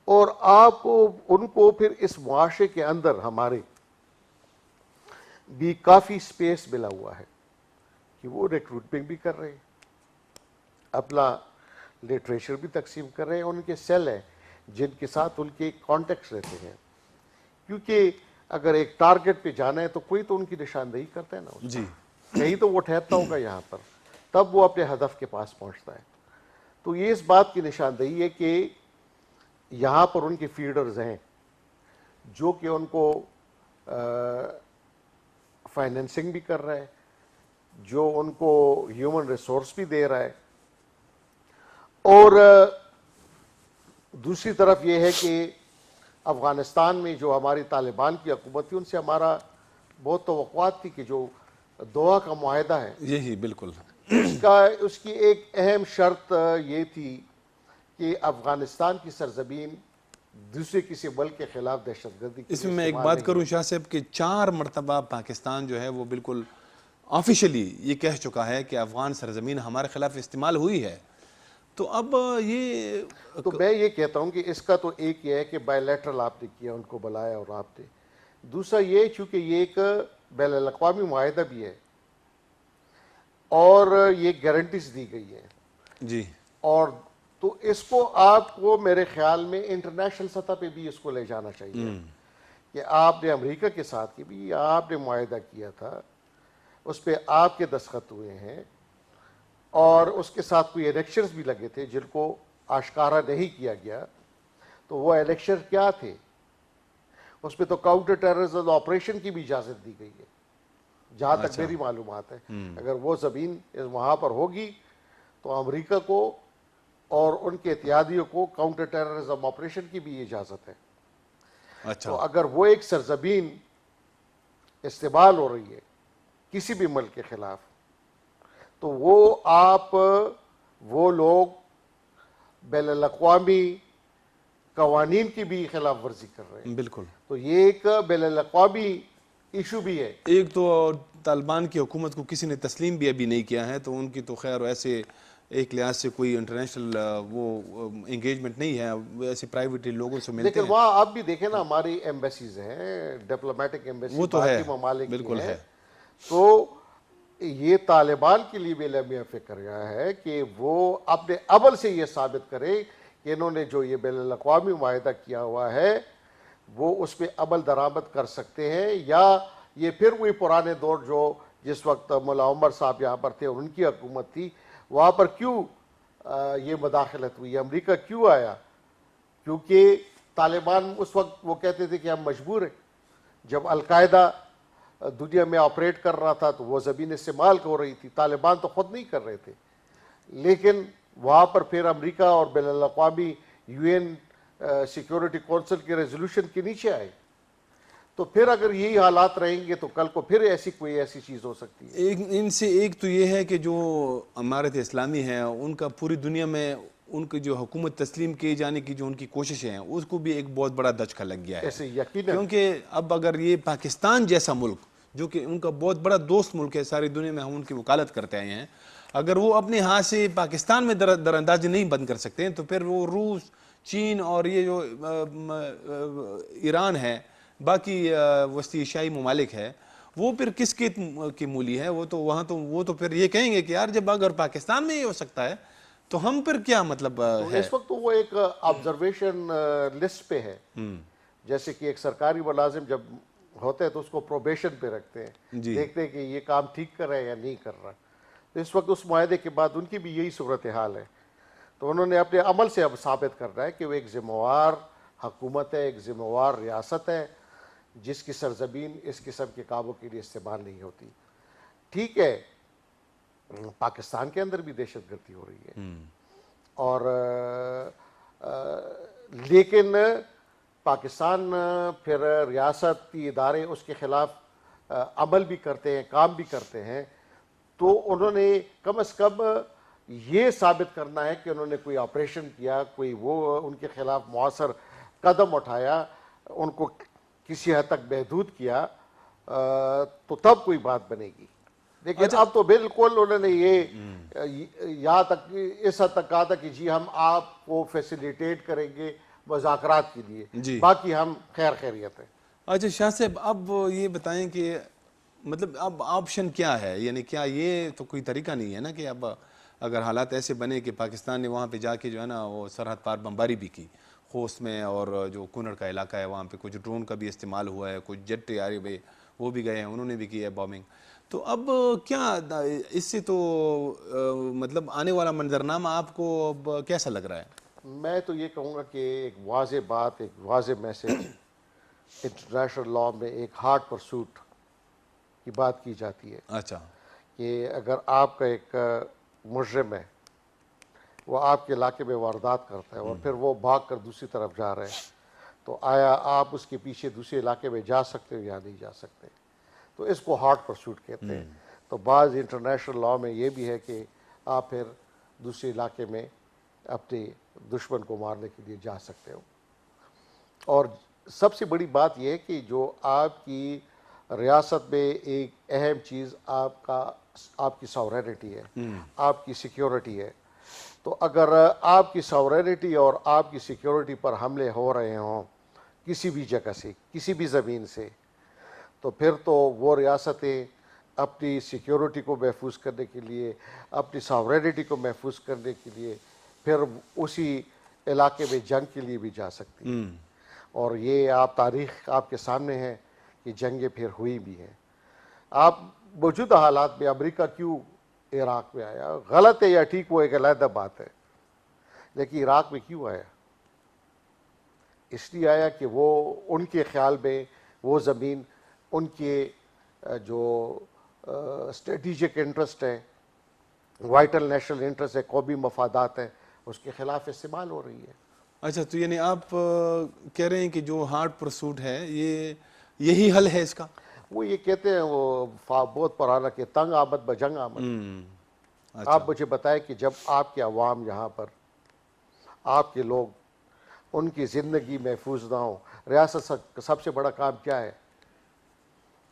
اور آپ کو ان کو پھر اس معاشرے کے اندر ہمارے بھی کافی سپیس ملا ہوا ہے کہ وہ ریکروٹمنٹ بھی کر رہے ہیں، اپنا لٹریچر بھی تقسیم کر رہے ہیں. ان کے سیل ہیں جن کے ساتھ ان کے کانٹیکٹس رہتے ہیں، کیونکہ اگر ایک ٹارگٹ پہ جانا ہے تو کوئی تو ان کی نشاندہی کرتا ہے نا اس جی کو. کہیں تو وہ ٹھہرتا ہوگا یہاں پر، تب وہ اپنے ہدف کے پاس پہنچتا ہے. تو یہ اس بات کی نشاندہی ہے کہ یہاں پر ان کے فیڈرز ہیں جو کہ ان کو فائنینسنگ بھی کر رہا ہے، جو ان کو ہیومن ریسورس بھی دے رہا ہے. اور دوسری طرف یہ ہے کہ افغانستان میں جو ہماری طالبان کی حکومت تھی، ان سے ہمارا بہت توقعات تھی کہ جو دوحہ کا معاہدہ ہے یہی بالکل اس کی ایک اہم شرط یہ تھی کہ افغانستان کی سرزمین دوسرے کسی ملک کے خلاف دہشت گردی کے اس لیے میں میں ایک استعمال بات نہیں کروں ہوگی. شاہ صاحب کہ 4 مرتبہ پاکستان جو ہے وہ بالکل آفیشلی یہ کہہ چکا ہے کہ افغان سرزمین ہمارے خلاف استعمال ہوئی ہے. تو اب یہ تو میں یہ کہتا ہوں کہ اس کا تو ایک یہ ہے کہ بائی لیٹرل آپ نے کیا، ان کو بلایا اور آپ نے. دوسرا یہ چونکہ یہ ایک بین الاقوامی معاہدہ بھی ہے اور یہ گارنٹیز دی گئی ہیں، جی اور تو اس کو آپ کو میرے خیال میں انٹرنیشنل سطح پہ بھی اس کو لے جانا چاہیے کہ آپ نے امریکہ کے ساتھ کی بھی آپ نے معاہدہ کیا تھا، اس پہ آپ کے دستخط ہوئے ہیں، اور اس کے ساتھ کوئی الیکشنز بھی لگے تھے جن کو آشکارا نہیں کیا گیا. تو وہ الیکشن کیا تھے؟ اس پہ تو کاؤنٹر ٹیررزم آپریشن کی بھی اجازت دی گئی ہے جہاں تک اچھا. میری معلومات ہے. اگر وہ زمین وہاں پر ہوگی تو امریکہ کو اور ان کے اتحادیوں کو کاؤنٹر ٹیررزم آپریشن کی بھی اجازت ہے. اچھا تو اگر وہ ایک سرزمین استعمال ہو رہی ہے کسی بھی ملک کے خلاف، تو وہ آپ وہ لوگ بین الاقوامی قوانین کی بھی خلاف ورزی کر رہے ہیں. بالکل. تو یہ ایک بین الاقوامی ایشو بھی ہے. ایک تو طالبان کی حکومت کو کسی نے تسلیم بھی ابھی نہیں کیا ہے، تو ان کی تو خیر ایسے ایک لحاظ سے کوئی انٹرنیشنل وہ انگیجمنٹ نہیں ہے، ایسے پرائیویٹلی لوگوں سے ملتے لیکن ہیں. وہاں آپ بھی دیکھیں نا، ہماری ایمبیسیز ہیں، ڈپلومیٹک ایمبیسی وہ تو باہر ہے، کی ممالک کی بالکل ہیں. ہے. تو یہ طالبان کے لیے بھی لمحہ فکر رہا ہے کہ وہ اپنے عمل سے یہ ثابت کرے کہ انہوں نے جو یہ بین الاقوامی معاہدہ کیا ہوا ہے وہ اس پہ عمل درآمد کر سکتے ہیں، یا یہ پھر وہی پرانے دور جو جس وقت مولا عمر صاحب یہاں پر تھے اور ان کی حکومت تھی، وہاں پر کیوں یہ مداخلت ہوئی، امریکہ کیوں آیا؟ کیونکہ طالبان اس وقت وہ کہتے تھے کہ ہم مجبور ہیں. جب القاعدہ دنیا میں آپریٹ کر رہا تھا تو وہ زمین استعمال ہو رہی تھی، طالبان تو خود نہیں کر رہے تھے، لیکن وہاں پر پھر امریکہ اور بین الاقوامی یو این سیکیورٹی کونسل کے ریزولوشن کے نیچے آئے. تو پھر اگر یہی حالات رہیں گے تو کل کو پھر کوئی ایسی چیز ہو سکتی ہے. ان سے ایک تو یہ ہے کہ جو امارت اسلامی ہے ان کا پوری دنیا میں ان کی جو حکومت تسلیم کیے جانے کی جو ان کی کوششیں ہیں اس کو بھی ایک بہت بڑا دھچکا لگ گیا ہے. ایسے یقیناً کیونکہ اب اگر یہ پاکستان جیسا ملک جو کہ ان کا بہت بڑا دوست ملک ہے، ساری دنیا میں ہم ان کی وکالت کرتے آئے ہیں، اگر وہ اپنے ہاتھ سے پاکستان میں دراندازی نہیں بند کر سکتے ہیں تو پھر وہ روس، چین اور یہ جو ایران ہے، باقی وسطی ایشیائی ممالک ہے، وہ پھر کس کی مولی ہے؟ وہ تو پھر یہ کہیں گے کہ یار جب اگر پاکستان میں یہ ہو سکتا ہے تو ہم پھر کیا مطلب تو ہے. اس وقت وہ ایک آبزرویشن لسٹ پہ ہے. جیسے کہ ایک سرکاری ملازم جب ہوتے ہیں تو اس کو پروبیشن پہ رکھتے ہیں، جی. دیکھتے ہیں کہ یہ کام ٹھیک کر رہا ہے یا نہیں کر رہا. تو اس وقت اس معاہدے کے بعد ان کی بھی یہی صورتحال ہے. تو انہوں نے اپنے عمل سے اب ثابت کرنا ہے کہ وہ ایک ذمہ وار حکومت ہے، ایک ذمہ وار ریاست ہے، جس کی سرزمین اس قسم کے کاموں کے لیے استعمال نہیں ہوتی. ٹھیک ہے، پاکستان کے اندر بھی دہشت گردی ہو رہی ہے، اور لیکن پاکستان پھر ریاستی ادارے اس کے خلاف عمل بھی کرتے ہیں، کام بھی کرتے ہیں. تو انہوں نے کم از کم یہ ثابت کرنا ہے کہ انہوں نے کوئی آپریشن کیا، کوئی وہ ان کے خلاف مؤثر قدم اٹھایا، ان کو کسی حد تک محدود کیا، تو تب کوئی بات بنے گی. لیکن اب تو بالکل انہوں نے یہ یہاں تک اس حد تک کہا تھا کہ جی ہم آپ کو فیسیلیٹیٹ کریں گے مذاکرات کے لیے، باقی ہم خیر خیریت ہے. اچھا شاہ صاحب، اب یہ بتائیں کہ مطلب اب آپشن کیا ہے؟ یعنی کیا یہ تو کوئی طریقہ نہیں ہے نا کہ اب اگر حالات ایسے بنے کہ پاکستان نے وہاں پہ جا کے جو ہے نا وہ سرحد پار بمباری بھی کی خوست میں، اور جو کنڑ کا علاقہ ہے وہاں پہ کچھ ڈرون کا بھی استعمال ہوا ہے، کچھ جیٹ طیارے بھی وہ بھی گئے ہیں، انہوں نے بھی کی ہے بامبنگ. تو اب کیا اس سے تو مطلب آنے والا منظرنامہ آپ کو اب کیسا لگ رہا ہے؟ میں تو یہ کہوں گا کہ ایک واضح بات، ایک واضح میسج انٹرنیشنل لاء میں ایک ہارڈ پرسوٹ کی بات کی جاتی ہے. اچھا. کہ اگر آپ کا ایک مجرم ہے، وہ آپ کے علاقے میں واردات کرتا ہے اور پھر وہ بھاگ کر دوسری طرف جا رہے ہیں، تو آیا آپ اس کے پیچھے دوسرے علاقے میں جا سکتے ہو یا نہیں جا سکتے؟ تو اس کو ہارڈ پرسوٹ کہتے ہیں. تو بعض انٹرنیشنل لاء میں یہ بھی ہے کہ آپ پھر دوسرے علاقے میں اپنے دشمن کو مارنے کے لیے جا سکتے ہو. اور سب سے بڑی بات یہ ہے کہ جو آپ کی ریاست میں ایک اہم چیز آپ کی ساورینٹی ہے، آپ کی سیکیورٹی ہے. تو اگر آپ کی ساورینٹی اور آپ کی سیکیورٹی پر حملے ہو رہے ہوں کسی بھی جگہ سے، کسی بھی زمین سے، تو پھر تو وہ ریاستیں اپنی سیکیورٹی کو محفوظ کرنے کے لیے، اپنی ساورینٹی کو محفوظ کرنے کے لیے پھر اسی علاقے میں جنگ کے لیے بھی جا سکتی ہیں. اور یہ تاریخ آپ کے سامنے ہے کہ جنگیں پھر ہوئی بھی ہیں. آپ موجودہ حالات میں امریکہ کیوں عراق میں آیا؟ غلط ہے یا ٹھیک، وہ ایک علیحدہ بات ہے، لیکن عراق میں کیوں آیا؟ اس لیے آیا کہ وہ ان کے خیال میں وہ زمین ان کے جو اسٹریٹجک انٹرسٹ ہیں، وائٹل نیشنل انٹرسٹ ہے، قومی مفادات ہیں، اس کے خلاف استعمال ہو رہی ہے. اچھا، تو یعنی آپ کہہ رہے ہیں کہ جو ہارڈ پرسوٹ ہے یہی حل ہے اس کا؟ وہ یہ کہتے ہیں، وہ بہت پرانا کہ تنگ آمد بجنگ آمد. آپ مجھے بتائیں کہ جب آپ کے عوام یہاں پر، آپ کے لوگ، ان کی زندگی محفوظ نہ ہو، ریاست کا سب سے بڑا کام کیا ہے؟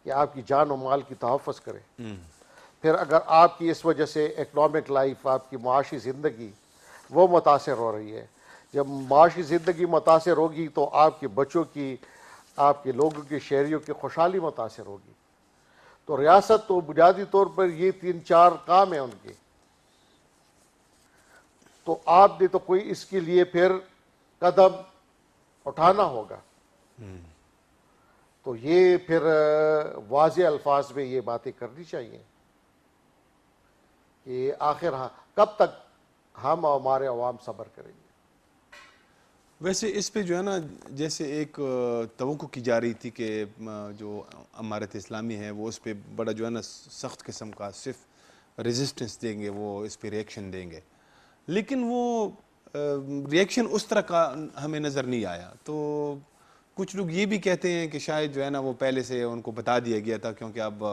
کہ آپ کی جان و مال کی تحفظ کرے. پھر اگر آپ کی اس وجہ سے اکنامک لائف، آپ کی معاشی زندگی وہ متاثر ہو رہی ہے، جب معاشی زندگی متاثر ہوگی تو آپ کے بچوں کی، آپ کے لوگوں کی، شہریوں کی خوشحالی متاثر ہوگی. تو ریاست تو بنیادی طور پر یہ 3-4 کام ہیں ان کے. تو آپ نے تو کوئی اس کے لیے پھر قدم اٹھانا ہوگا. تو یہ پھر واضح الفاظ میں یہ باتیں کرنی چاہیے کہ آخر کب تک ہم اور ہمارے عوام صبر کریں گے. ویسے اس پہ جو ہے نا، جیسے ایک توقع کی جا رہی تھی کہ جو امارت اسلامی ہے وہ اس پہ بڑا جو ہے نا سخت قسم کا صرف ریزسٹنس دیں گے، وہ اس پہ ریئیکشن دیں گے، لیکن وہ ریئیکشن اس طرح کا ہمیں نظر نہیں آیا. تو کچھ لوگ یہ بھی کہتے ہیں کہ شاید جو ہے نا وہ پہلے سے ان کو بتا دیا گیا تھا، کیونکہ اب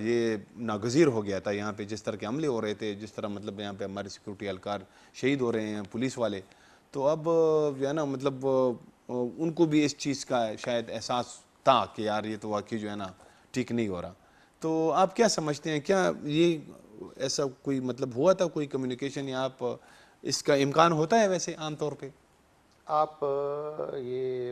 یہ ناگزیر ہو گیا تھا یہاں پہ جس طرح کے عملے ہو رہے تھے، جس طرح مطلب یہاں پہ ہمارے سیکورٹی اہلکار شہید ہو رہے ہیں، پولیس والے. تو اب جو ہے نا مطلب ان کو بھی اس چیز کا شاید احساس تھا کہ یار یہ تو واقعی جو ہے نا ٹھیک نہیں ہو رہا. تو آپ کیا سمجھتے ہیں، کیا یہ ایسا کوئی مطلب ہوا تھا، کوئی کمیونیکیشن، یا آپ اس کا امکان ہوتا ہے ویسے عام طور پہ؟ آپ یہ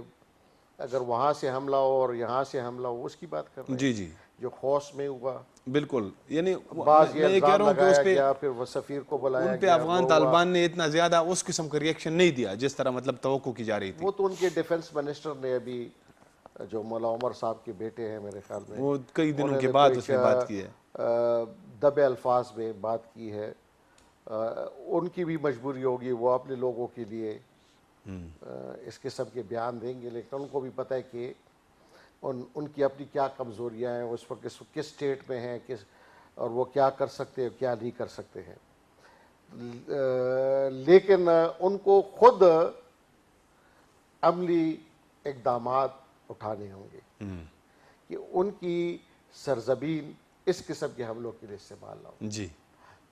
اگر وہاں سے حملہ ہو اور یہاں سے حملہ ہو اس کی بات کر رہے ہیں؟ جی جی جو خوست میں ہوا، بالکل. یعنی بعض یہ میں کہہ الزام رہا ہوں کہ اس لگایا پہ گیا، پھر وہ سفیر کو بلایا ان پہ گیا، افغان وہ طالبان نے اتنا زیادہ اس قسم کا ریئیکشن نہیں دیا جس طرح مطلب توقع کی جا رہی تھی. وہ تو ان کے ڈیفنس منسٹر نے ابھی، جو مولا عمر صاحب کے بیٹے ہیں میرے خیال میں، وہ کئی دنوں انہوں کے نے بعد تو اس ایک نے بات کی ہے. دبے الفاظ میں بات کی ہے. ان کی بھی مجبوری ہوگی، وہ اپنے لوگوں کے لیے اس قسم کے بیان دیں گے، لیکن ان کو بھی پتہ ہے کہ ان کی اپنی کیا کمزوریاں ہیں، اس وقت کس سٹیٹ میں ہیں، اور وہ کیا کر سکتے ہیں کیا نہیں کر سکتے ہیں. لیکن ان کو خود عملی اقدامات اٹھانے ہوں گے کہ ان کی سرزمین اس قسم کے حملوں کے لیے استعمال نہ ہو، جی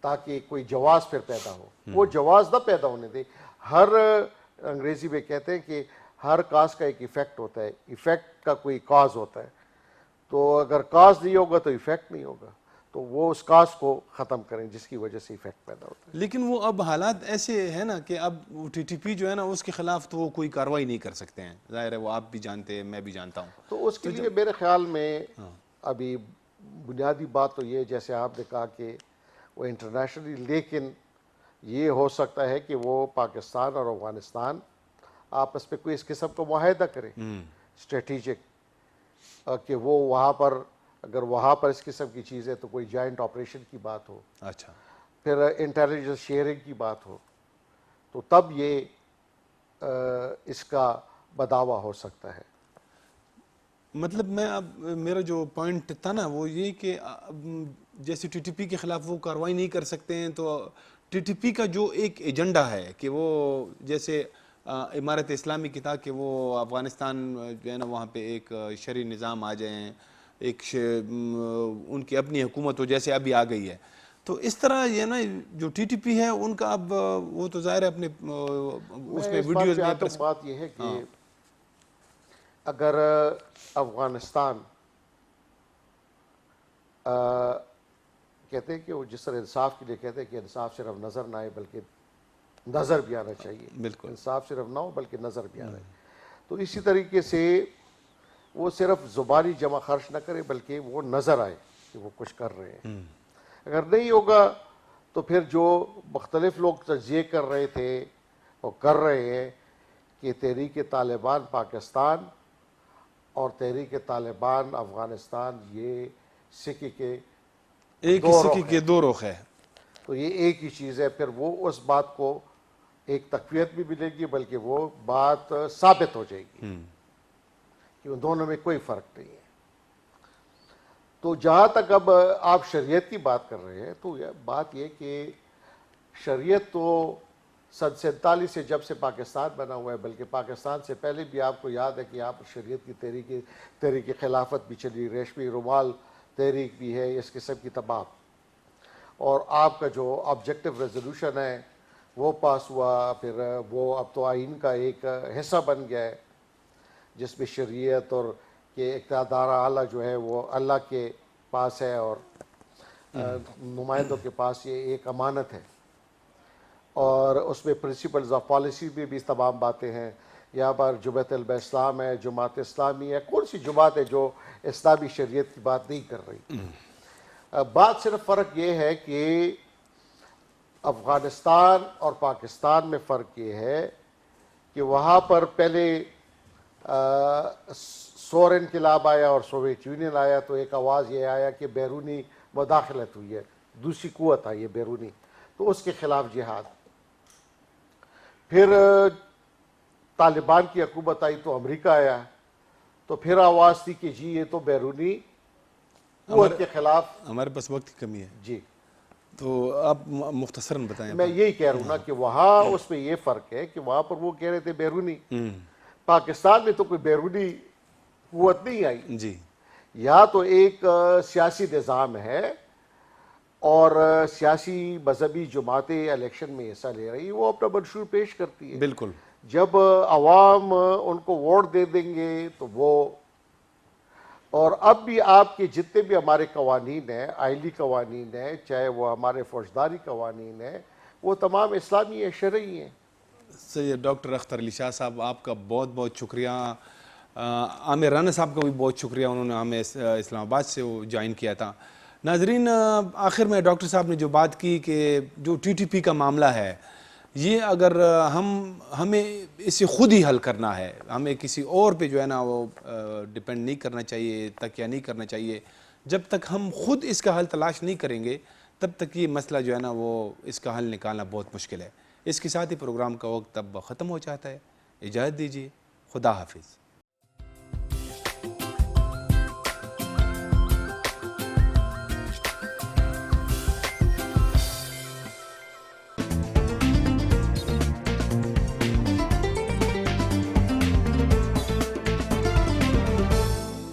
تاکہ کوئی جواز پھر پیدا ہو. وہ جواز نہ پیدا ہونے دے. ہر انگریزی میں کہتے ہیں کہ ہر کاز کا ایک ایفیکٹ ہوتا ہے، ایفیکٹ کا کوئی کاز ہوتا ہے. تو اگر کاز نہیں ہوگا تو ایفیکٹ نہیں ہوگا، تو وہ اس کاز کو ختم کریں جس کی وجہ سے ایفیکٹ پیدا ہوتا ہے. لیکن وہ اب حالات ایسے ہیں نا کہ اب ٹی ٹی پی جو ہے نا اس کے خلاف تو وہ کوئی کارروائی نہیں کر سکتے ہیں، ظاہر ہے وہ آپ بھی جانتے ہیں میں بھی جانتا ہوں. تو اس کے لیے میرے خیال میں ابھی بنیادی بات تو یہ جیسے آپ نے کہا کہ وہ انٹرنیشنلی، لیکن یہ ہو سکتا ہے کہ وہ پاکستان اور افغانستان آپس میں کوئی اس قسم کا معاہدہ کریں اسٹریٹیجک، کہ وہ وہاں پر اگر وہاں پر اس قسم کی چیز ہے تو کوئی جوائنٹ آپریشن کی بات ہو، اچھا پھر انٹیلیجنس شیئرنگ کی بات ہو، تو تب یہ اس کا بداوا ہو سکتا ہے. مطلب میں اب میرا جو پوائنٹ تھا نا وہ یہ کہ جیسے ٹی ٹی پی کے خلاف وہ کارروائی نہیں کر سکتے ہیں، تو ٹی ٹی پی کا جو ایک ایجنڈا ہے کہ وہ جیسے امارت اسلامی کی تھا کہ وہ افغانستان جو ہے نا وہاں پہ ایک شرعی نظام آ جائیں، ایک ان کی اپنی حکومت ہو جیسے ابھی آ گئی ہے. تو اس طرح یہ نا جو ٹی ٹی پی ہے ان کا اب وہ تو ظاہر ہے اپنے اس میں ویڈیوز میں بات یہ ہے کہ اگر افغانستان کہتے ہیں کہ وہ جس طرح انصاف کے لیے کہتے ہیں کہ انصاف صرف نظر نہ آئے بلکہ نظر بھی آنا چاہیے، بالکل انصاف صرف نہ ہو بلکہ نظر بھی آنا ہے. تو اسی طریقے سے وہ صرف زبانی جمع خرچ نہ کرے بلکہ وہ نظر آئے کہ وہ کچھ کر رہے ہیں. اگر نہیں ہوگا تو پھر جو مختلف لوگ تجزیے کر رہے تھے وہ کر رہے ہیں کہ تحریک طالبان پاکستان اور تحریک طالبان افغانستان یہ سکے کے ایک ہی سکے کے دو رخ ہے. تو یہ ایک ہی چیز ہے. پھر وہ اس بات کو ایک تقویت بھی ملے گی بلکہ وہ بات ثابت ہو جائے گی کہ ان دونوں میں کوئی فرق نہیں ہے. تو جہاں تک اب آپ شریعت کی بات کر رہے ہیں تو بات یہ کہ شریعت تو سن 47 سے جب سے پاکستان بنا ہوا ہے، بلکہ پاکستان سے پہلے بھی آپ کو یاد ہے کہ آپ شریعت کی تحریک خلافت بھی چلی، ریشمی رومال تحریک بھی ہے، اس قسم کی تمام. اور آپ کا جو آبجیکٹو ریزولوشن ہے وہ پاس ہوا، پھر وہ اب تو آئین کا ایک حصہ بن گیا ہے جس میں شریعت اور کہ اقتدار اعلیٰ جو ہے وہ اللہ کے پاس ہے اور نمائندوں کے پاس یہ ایک امانت ہے. اور اس میں پرنسپلز آف پالیسی میں بھی تمام باتیں ہیں. یہاں پر جمعیت علماء اسلام ہے، جماعت اسلامی ہے، کون سی جماعت ہے جو اسلامی شریعت کی بات نہیں کر رہی. بات صرف فرق یہ ہے کہ افغانستان اور پاکستان میں فرق یہ ہے کہ وہاں پر پہلے سور انقلاب آیا اور سوویت یونین آیا تو ایک آواز یہ آیا کہ بیرونی مداخلت ہوئی ہے، دوسری قوت آئی ہے بیرونی، تو اس کے خلاف جہاد. پھر طالبان کی حکومت آئی تو امریکہ آیا تو پھر آواز تھی کہ جی یہ تو بیرونی قوت کے خلاف. ہمارے پاس وقت کی کمی ہے جی تو آپ مختصراً بتائیں. میں یہی کہہ رہا ہوں نا کہ وہاں اس میں یہ فرق ہے کہ وہاں پر وہ کہہ رہے تھے بیرونی، پاکستان میں تو کوئی بیرونی قوت نہیں آئی. جی یا تو ایک سیاسی نظام ہے اور سیاسی مذہبی جماعتیں الیکشن میں حصہ لے رہی، وہ اپنا منشور پیش کرتی ہے. بالکل. جب عوام ان کو ووٹ دے دیں گے تو وہ، اور اب بھی آپ کے جتنے بھی ہمارے قوانین ہیں، آئلی قوانین ہیں، چاہے وہ ہمارے فوجداری قوانین ہیں، وہ تمام اسلامی ہیں، شرعی ہیں. سید ڈاکٹر اختر علی شاہ صاحب آپ کا بہت بہت شکریہ. عامر رانا صاحب کا بھی بہت شکریہ، انہوں نے ہمیں اسلام آباد سے وہ جوائن کیا تھا. ناظرین آخر میں ڈاکٹر صاحب نے جو بات کی کہ جو ٹی ٹی پی کا معاملہ ہے یہ اگر ہمیں اسے خود ہی حل کرنا ہے، ہمیں کسی اور پہ جو ہے نا وہ ڈپینڈ نہیں کرنا چاہیے، تکیہ نہیں کرنا چاہیے. جب تک ہم خود اس کا حل تلاش نہیں کریں گے تب تک یہ مسئلہ جو ہے نا وہ اس کا حل نکالنا بہت مشکل ہے۔ اس کے ساتھ ہی پروگرام کا وقت اب ختم ہو جاتا ہے، اجازت دیجیے، خدا حافظ۔